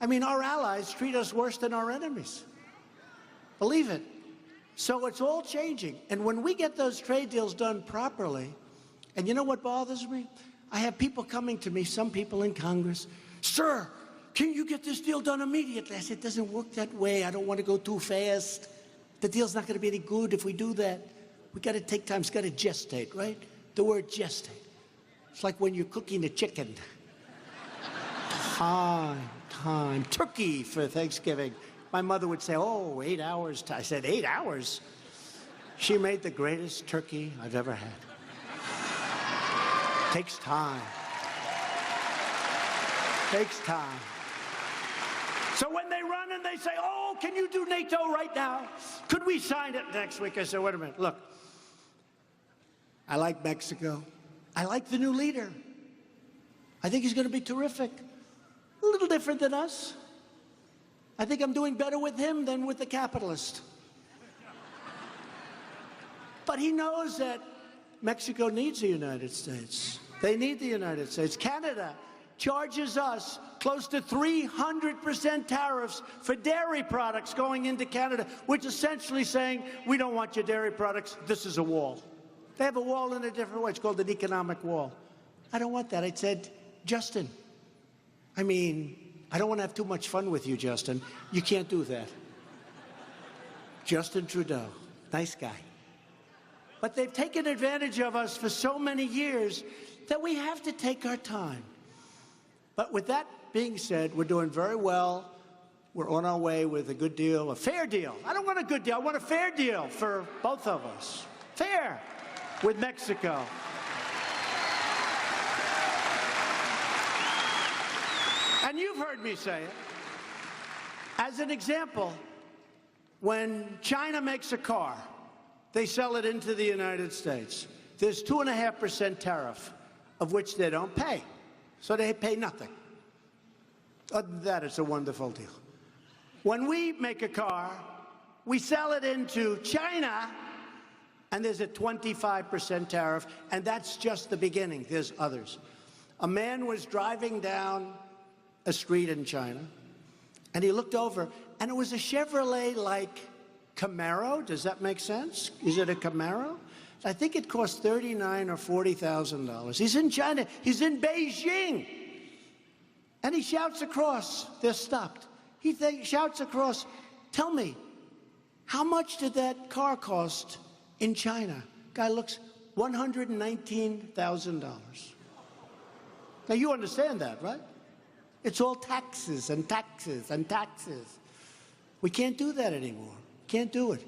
I mean, our allies treat us worse than our enemies. Believe it. So it's all changing. And when we get those trade deals done properly, and you know what bothers me? I have people coming to me, some people in Congress, sir, can you get this deal done immediately? I said, it doesn't work that way. I don't want to go too fast. The deal's not going to be any good if we do that. We got to take time. It's got to gestate, right? The word gestate. It's like when you're cooking a chicken. Time. Turkey for Thanksgiving. My mother would say, oh, 8 hours. I said, 8 hours? She made the greatest turkey I've ever had. Takes time. Takes time. So when they run and they say, oh, can you do NATO right now? Could we sign it next week? I said, wait a minute. Look, I like Mexico. I like the new leader. I think he's going to be terrific. A little different than us. I think I'm doing better with him than with the capitalist. But he knows that Mexico needs the United States. They need the United States. Canada charges us close to 300% tariffs for dairy products going into Canada, which is essentially saying, we don't want your dairy products. This is a wall. They have a wall in a different way. It's called an economic wall. I don't want that. I said, Justin, I don't want to have too much fun with you, Justin. You can't do that. Justin Trudeau, nice guy. But they've taken advantage of us for so many years that we have to take our time. But with that being said, we're doing very well. We're on our way with a good deal, a fair deal. I don't want a good deal. I want a fair deal for both of us. Fair with Mexico. And you've heard me say it. As an example, when China makes a car, they sell it into the United States. There's 2.5% tariff, of which they don't pay. So they pay nothing. Other than that, it's a wonderful deal. When we make a car, we sell it into China, and there's a 25% tariff, and that's just the beginning. There's others. A man was driving down a street in China, and he looked over, and it was a Chevrolet-like Camaro. Does that make sense? Is it a Camaro? I think it cost $39,000 or $40,000. He's in China. He's in Beijing. And he shouts across. They're stopped. He shouts across, Tell me, how much did that car cost in China? Guy looks, $119,000. Now you understand that, right? It's all taxes and taxes and taxes. We can't do that anymore. Can't do it.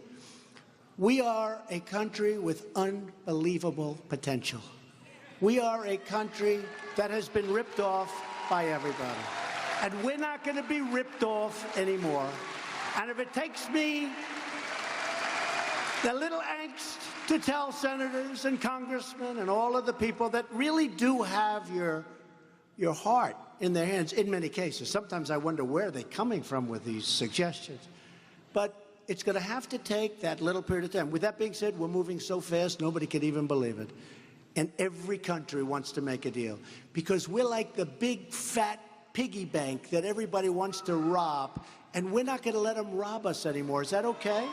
We are a country with unbelievable potential. We are a country that has been ripped off by everybody. And we're not going to be ripped off anymore. And if it takes me the little angst to tell senators and congressmen and all of the people that really do have your heart in their hands, in many cases. Sometimes I wonder where they're coming from with these suggestions. But it's going to have to take that little period of time. With that being said, we're moving so fast, nobody can even believe it. And every country wants to make a deal because we're like the big, fat piggy bank that everybody wants to rob, and we're not going to let them rob us anymore. Is that okay,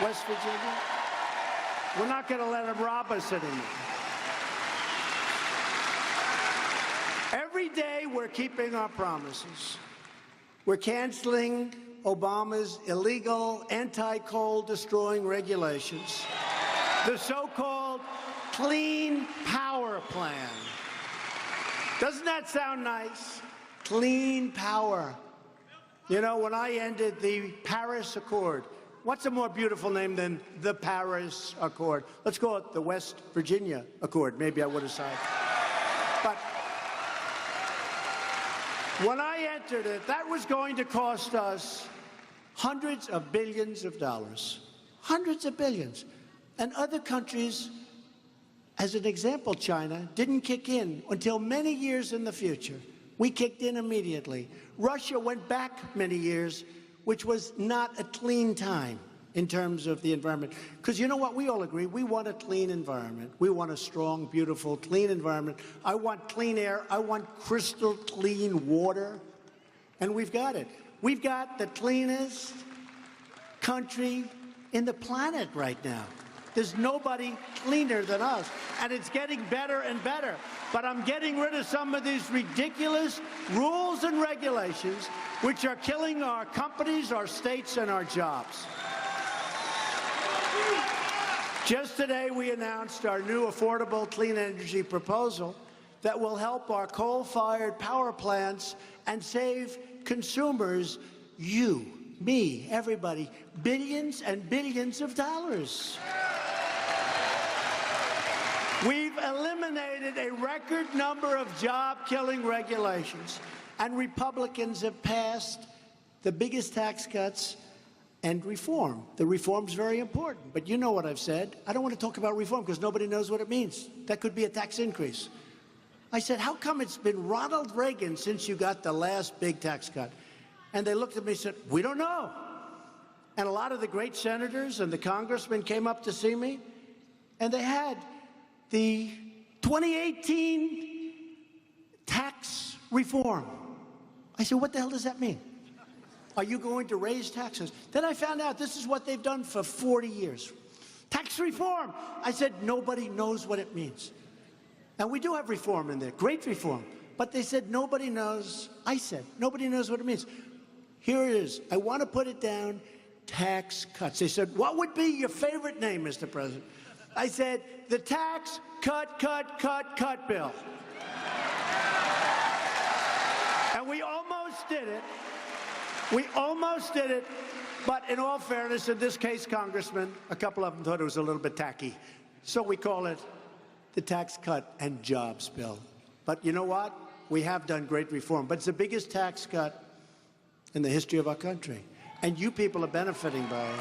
West Virginia? We're not going to let them rob us anymore. Every day we're keeping our promises. We're canceling Obama's illegal anti-coal destroying regulations, the so-called Clean Power Plan. Doesn't that sound nice? Clean power. You know, when I ended the Paris Accord, what's a more beautiful name than the Paris Accord? Let's call it the West Virginia Accord. Maybe I would have signed. But when I entered it, that was going to cost us hundreds of billions of dollars. Hundreds of billions. And other countries, as an example, China, didn't kick in until many years in the future. We kicked in immediately. Russia went back many years, which was not a clean time in terms of the environment. Because you know what? We all agree. We want a clean environment. We want a strong, beautiful, clean environment. I want clean air. I want crystal clean water. And we've got it. We've got the cleanest country in the planet right now. There's nobody cleaner than us, and it's getting better and better. But I'm getting rid of some of these ridiculous rules and regulations which are killing our companies, our states, and our jobs. Just today, we announced our new affordable clean energy proposal that will help our coal-fired power plants and save consumers, you, me, everybody, billions and billions of dollars. We've eliminated a record number of job-killing regulations, and Republicans have passed the biggest tax cuts and reform. The reform's very important, but you know what I've said. I don't want to talk about reform because nobody knows what it means. That could be a tax increase. I said, how come it's been Ronald Reagan since you got the last big tax cut? And they looked at me and said, we don't know. And a lot of the great senators and the congressmen came up to see me, and they had the 2018 tax reform. I said, what the hell does that mean? Are you going to raise taxes? Then I found out this is what they've done for 40 years. Tax reform. I said, nobody knows what it means. And we do have reform in there, great reform. But they said, nobody knows. I said, nobody knows what it means. Here it is. I want to put it down, tax cuts. They said, what would be your favorite name, Mr. President? I said, the tax cut bill. And we almost did it. We almost did it. But in all fairness, in this case, Congressman, a couple of them thought it was a little bit tacky. So we call it the Tax Cut and Jobs Bill. But you know what? We have done great reform. But it's the biggest tax cut in the history of our country. And you people are benefiting by it.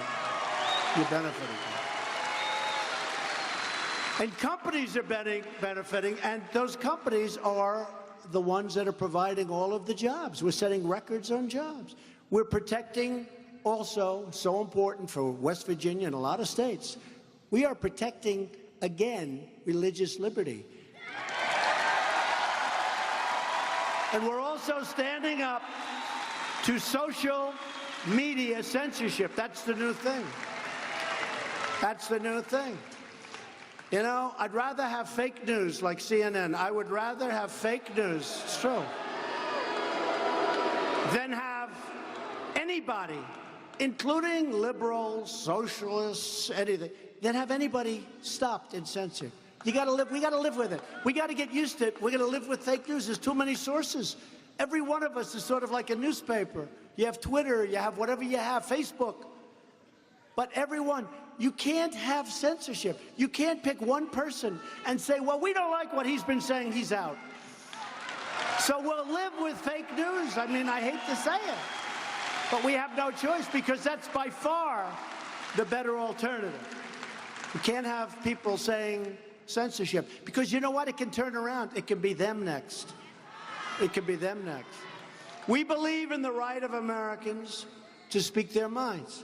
You're benefiting by it. And companies are benefiting, and those companies are the ones that are providing all of the jobs. We're setting records on jobs. We're protecting also, so important for West Virginia and a lot of states, we are protecting, again, religious liberty. And we're also standing up to social media censorship. That's the new thing. That's the new thing. You know, I'd rather have fake news like CNN. I would rather have fake news, it's true, than have anybody including liberals, socialists, anything, that have anybody stopped and censored. We got to live with it. We got to get used to it. We're going to live with fake news. There's too many sources. Every one of us is sort of like a newspaper. You have Twitter, you have whatever you have, Facebook. But everyone, you can't have censorship. You can't pick one person and say, well, we don't like what he's been saying, he's out. So we'll live with fake news. I mean, I hate to say it. But we have no choice because that's by far the better alternative. We can't have people saying censorship because you know what? It can turn around. It can be them next. It can be them next. We believe in the right of Americans to speak their minds.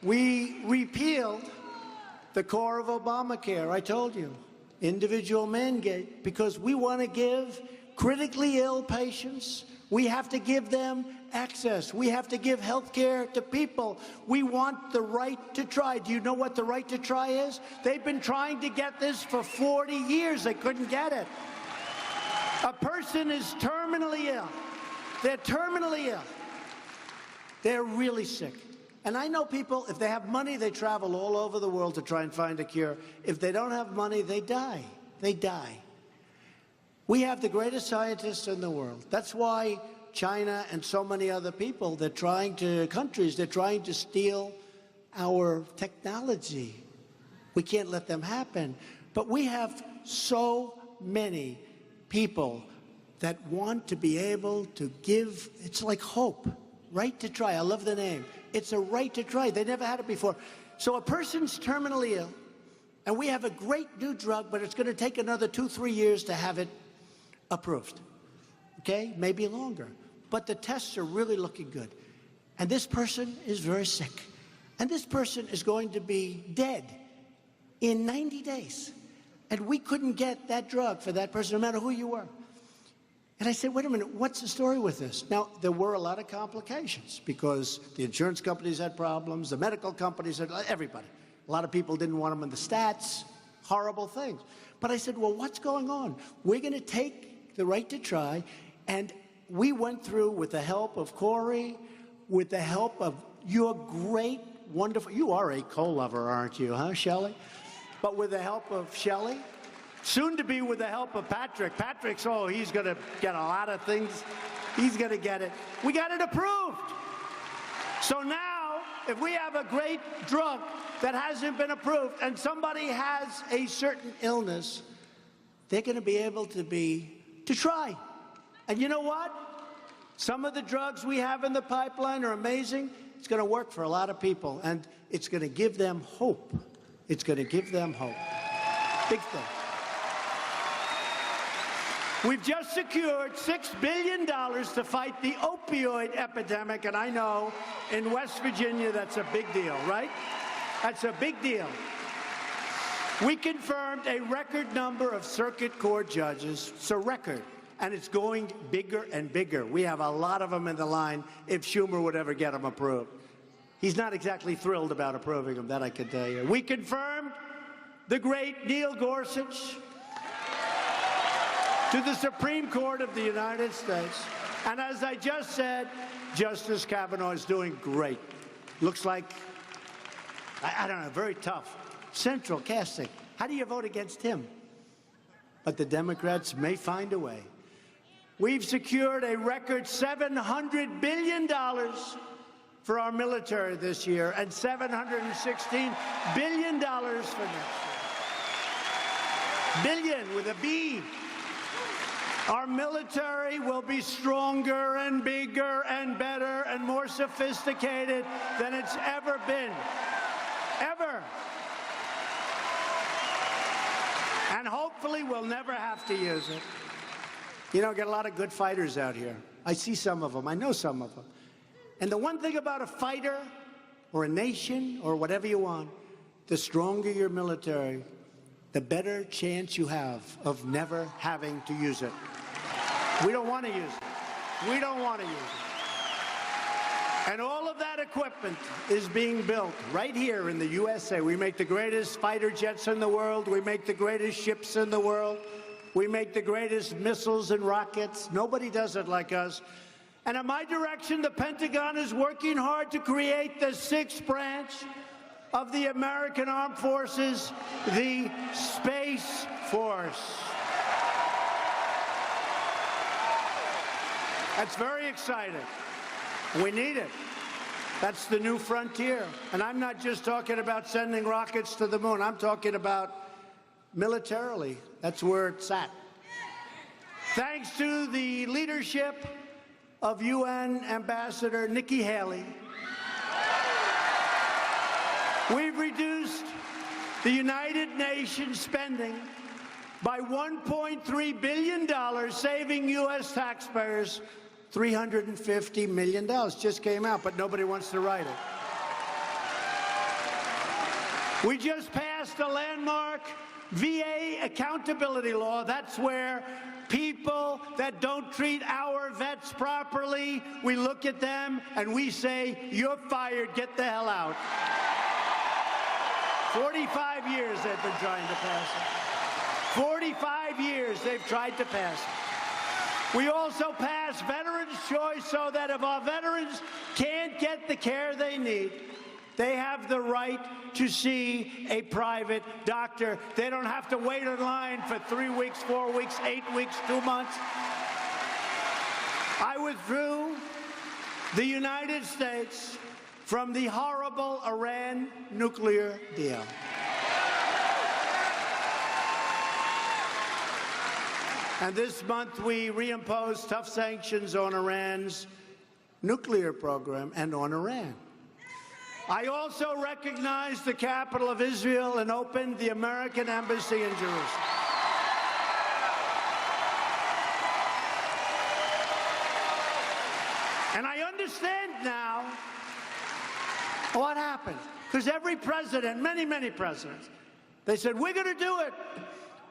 We repealed the core of Obamacare, I told you, individual mandate, because we want to give critically ill patients, we have to give them access. We have to give health care to people. We want the right to try. Do you know what the right to try is? They've been trying to get this for 40 years. They couldn't get it. A person is terminally ill. They're terminally ill. They're really sick. And I know people, if they have money, they travel all over the world to try and find a cure. If they don't have money, they die. They die. We have the greatest scientists in the world. That's why China and so many other people, they're trying to steal our technology. We can't let them happen. But we have so many people that want to be able to give, it's like hope, right to try. I love the name. It's a right to try. They never had it before. So a person's terminally ill, and we have a great new drug, but it's going to take another 2-3 years to have it approved. Okay? Maybe longer. But the tests are really looking good. And this person is very sick. And this person is going to be dead in 90 days. And we couldn't get that drug for that person, no matter who you were. And I said, wait a minute, what's the story with this? Now, there were a lot of complications because the insurance companies had problems, the medical companies had, everybody. A lot of people didn't want them in the stats, horrible things. But I said, well, what's going on? We're going to take the right to try, and we went through, with the help of Corey, with the help of your great, wonderful, you are a co-lover, aren't you, huh, Shelley? But with the help of Shelley, soon to be with the help of Patrick. Patrick's, oh, he's going to get a lot of things. He's going to get it. We got it approved. So now, if we have a great drug that hasn't been approved and somebody has a certain illness, they're going to be able to try. And you know what? Some of the drugs we have in the pipeline are amazing. It's going to work for a lot of people, and it's going to give them hope. It's going to give them hope. Big thing. We've just secured $6 billion to fight the opioid epidemic, and I know in West Virginia that's a big deal, right? That's a big deal. We confirmed a record number of circuit court judges. It's a record, and it's going bigger and bigger. We have a lot of them in the line if Schumer would ever get them approved. He's not exactly thrilled about approving them, that I can tell you. We confirmed the great Neil Gorsuch to the Supreme Court of the United States. And as I just said, Justice Kavanaugh is doing great. Looks like, I don't know, very tough. Central casting. How do you vote against him? But the Democrats may find a way. We've secured a record $700 billion for our military this year and $716 billion for next year. Billion with a B. Our military will be stronger and bigger and better and more sophisticated than it's ever been. Ever. And hopefully we'll never have to use it. You know, get a lot of good fighters out here. I see some of them. I know some of them. And the one thing about a fighter or a nation or whatever you want, the stronger your military, the better chance you have of never having to use it. We don't want to use it. We don't want to use it. And all of that equipment is being built right here in the USA. We make the greatest fighter jets in the world. We make the greatest ships in the world. We make the greatest missiles and rockets. Nobody does it like us. And at my direction, the Pentagon is working hard to create the 6th branch of the American Armed Forces, the Space Force. That's very exciting. We need it. That's the new frontier. And I'm not just talking about sending rockets to the moon. I'm talking about militarily. That's where it's at. Thanks to the leadership of UN Ambassador Nikki Haley, we've reduced the United Nations spending by $1.3 billion, saving U.S. taxpayers $350 million. Just came out, but nobody wants to write it. We just passed a landmark VA accountability law. That's where people that don't treat our vets properly, we look at them and we say, you're fired, get the hell out. 45 years they've been trying to pass it. 45 years they've tried to pass it. We also passed Veterans' Choice so that if our veterans can't get the care they need, they have the right to see a private doctor. They don't have to wait in line for 3 weeks, 4 weeks, 8 weeks, 2 months. I withdrew the United States from the horrible Iran nuclear deal. And this month we reimposed tough sanctions on Iran's nuclear program and on Iran. I also recognized the capital of Israel and opened the American embassy in Jerusalem. And I understand now what happened. Because every president, many presidents, they said, we're going to do it.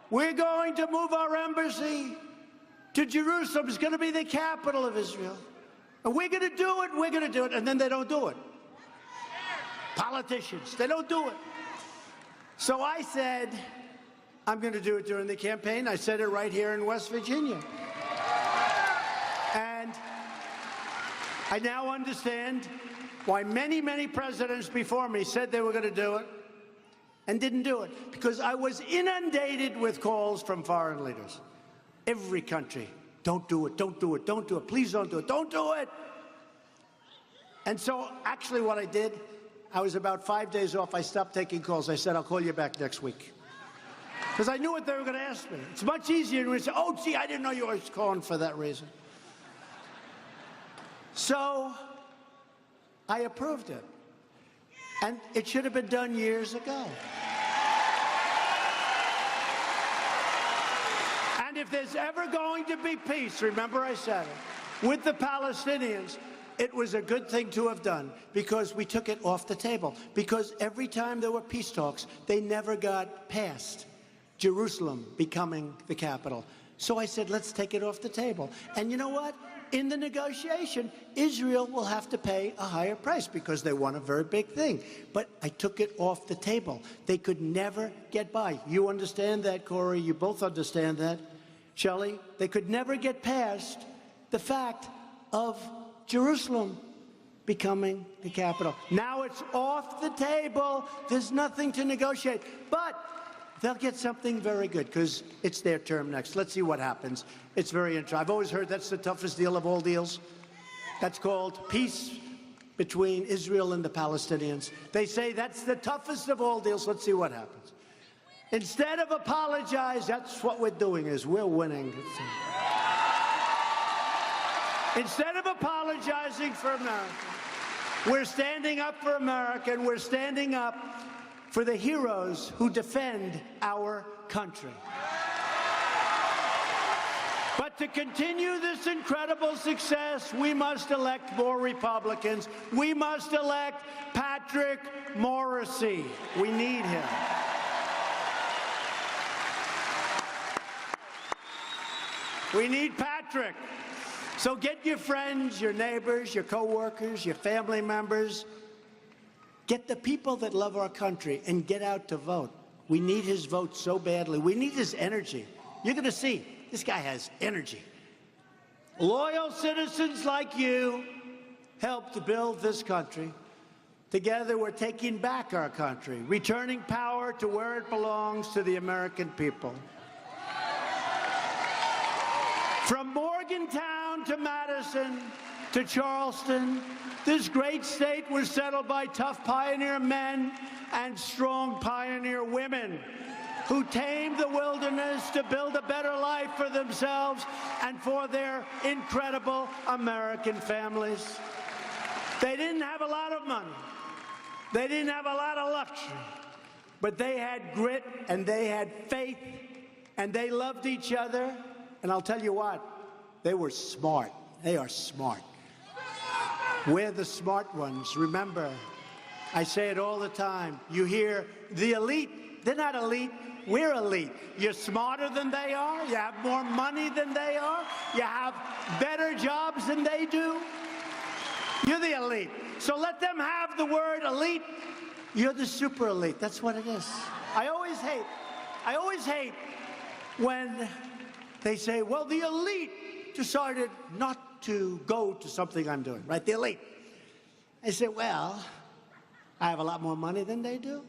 We're going to move our embassy to Jerusalem. It's going to be the capital of Israel. And we're going to do it, we're going to do it. And then they don't do it. Politicians, they don't do it. So I said, I'm going to do it during the campaign. I said it right here in West Virginia. And I now understand why many presidents before me said they were going to do it and didn't do it. Because I was inundated with calls from foreign leaders. Every country, don't do it, don't do it, don't do it, please don't do it, don't do it. And so actually what I did, I was about 5 days off. I stopped taking calls. I said, I'll call you back next week. Because I knew what they were going to ask me. It's much easier to say, oh, gee, I didn't know you were calling for that reason. So I approved it. And it should have been done years ago. And if there's ever going to be peace, remember I said it, with the Palestinians, it was a good thing to have done because we took it off the table. Because every time there were peace talks, they never got past Jerusalem becoming the capital. So I said, let's take it off the table. And you know what? In the negotiation, Israel will have to pay a higher price because they won a very big thing. But I took it off the table. They could never get by. You understand that, Corey? You both understand that, Shelley? They could never get past the fact of Jerusalem becoming the capital. Now it's off the table. There's nothing to negotiate. But they'll get something very good because it's their term next. Let's see what happens. It's very interesting. I've always heard that's the toughest deal of all deals. That's called peace between Israel and the Palestinians. They say that's the toughest of all deals. Let's see what happens. Instead of apologize, that's what we're doing is we're winning. Instead of apologizing for America, we're standing up for America, and we're standing up for the heroes who defend our country. But to continue this incredible success, we must elect more Republicans. We must elect Patrick Morrisey. We need him. We need Patrick. So get your friends, your neighbors, your co-workers, your family members. Get the people that love our country and get out to vote. We need his vote so badly. We need his energy. You're going to see, this guy has energy. Loyal citizens like you helped build this country. Together, we're taking back our country, returning power to where it belongs, to the American people. From Morgantown to Madison to Charleston, this great state was settled by tough pioneer men and strong pioneer women who tamed the wilderness to build a better life for themselves and for their incredible American families. They didn't have a lot of money. They didn't have a lot of luxury, but they had grit and they had faith and they loved each other. And I'll tell you what, they were smart. They are smart. We're the smart ones. Remember, I say it all the time. You hear the elite. They're not elite. We're elite. You're smarter than they are. You have more money than they are. You have better jobs than they do. You're the elite. So let them have the word elite. You're the super elite. That's what it is. I always hate when they say, well, the elite decided not to go to something I'm doing, right? The elite. I say, well, I have a lot more money than they do.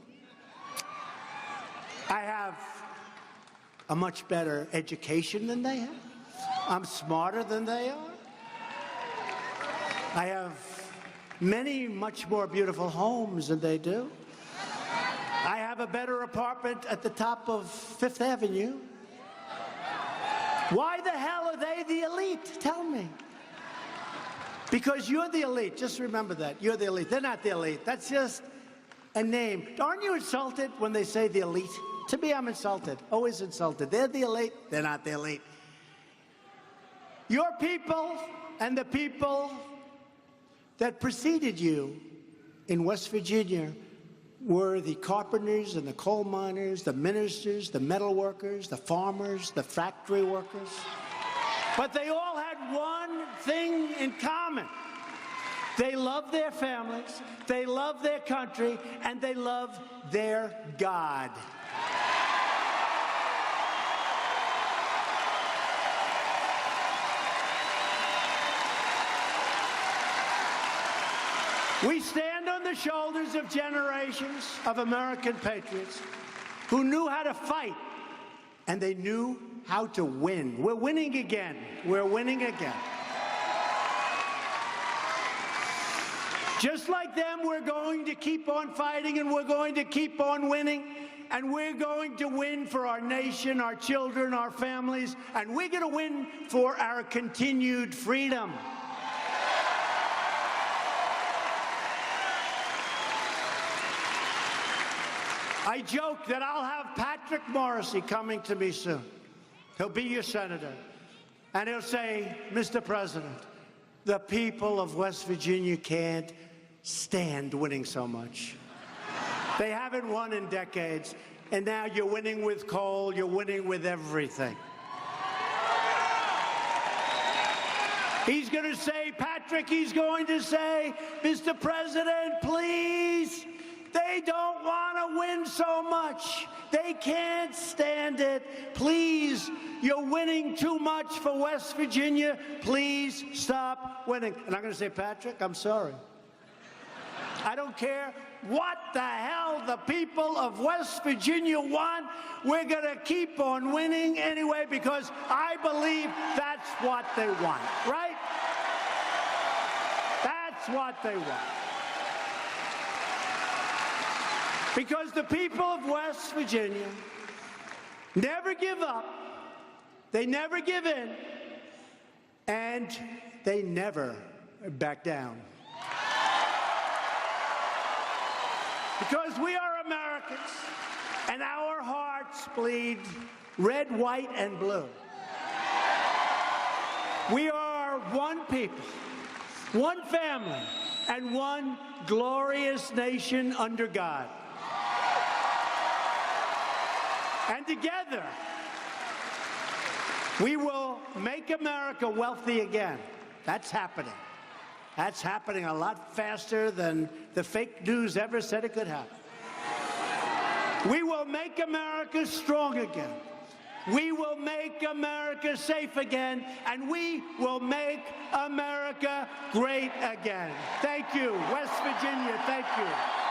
I have a much better education than they have. I'm smarter than they are. I have many much more beautiful homes than they do. I have a better apartment at the top of Fifth Avenue. Why the hell are they the elite? Tell me. Because you're the elite. Just remember that. You're the elite. They're not the elite. That's just a name. Aren't you insulted when they say the elite? To me, I'm insulted. Always insulted. They're the elite. They're not the elite. Your people and the people that preceded you in West Virginia were the carpenters and the coal miners, the ministers, the metal workers, the farmers, the factory workers. But they all had one thing in common. They loved their families, they loved their country, and they loved their God. We stand on the shoulders of generations of American patriots who knew how to fight, and they knew how to win. We're winning again. We're winning again. Just like them, we're going to keep on fighting, and we're going to keep on winning, and we're going to win for our nation, our children, our families, and we're going to win for our continued freedom. I joke that I'll have Patrick Morrisey coming to me soon. He'll be your senator. And he'll say, Mr. President, the people of West Virginia can't stand winning so much. They haven't won in decades, and now you're winning with coal, you're winning with everything. He's going to say, Patrick, he's going to say, Mr. President, please. They don't want to win so much. They can't stand it. Please, you're winning too much for West Virginia. Please stop winning. And I'm going to say, Patrick, I'm sorry. I don't care what the hell the people of West Virginia want. We're going to keep on winning anyway because I believe that's what they want, right? That's what they want. Because the people of West Virginia never give up, they never give in, and they never back down. Because we are Americans, and our hearts bleed red, white, and blue. We are one people, one family, and one glorious nation under God. And together, we will make America wealthy again. That's happening. That's happening a lot faster than the fake news ever said it could happen. We will make America strong again. We will make America safe again, and we will make America great again. Thank you, West Virginia. Thank you.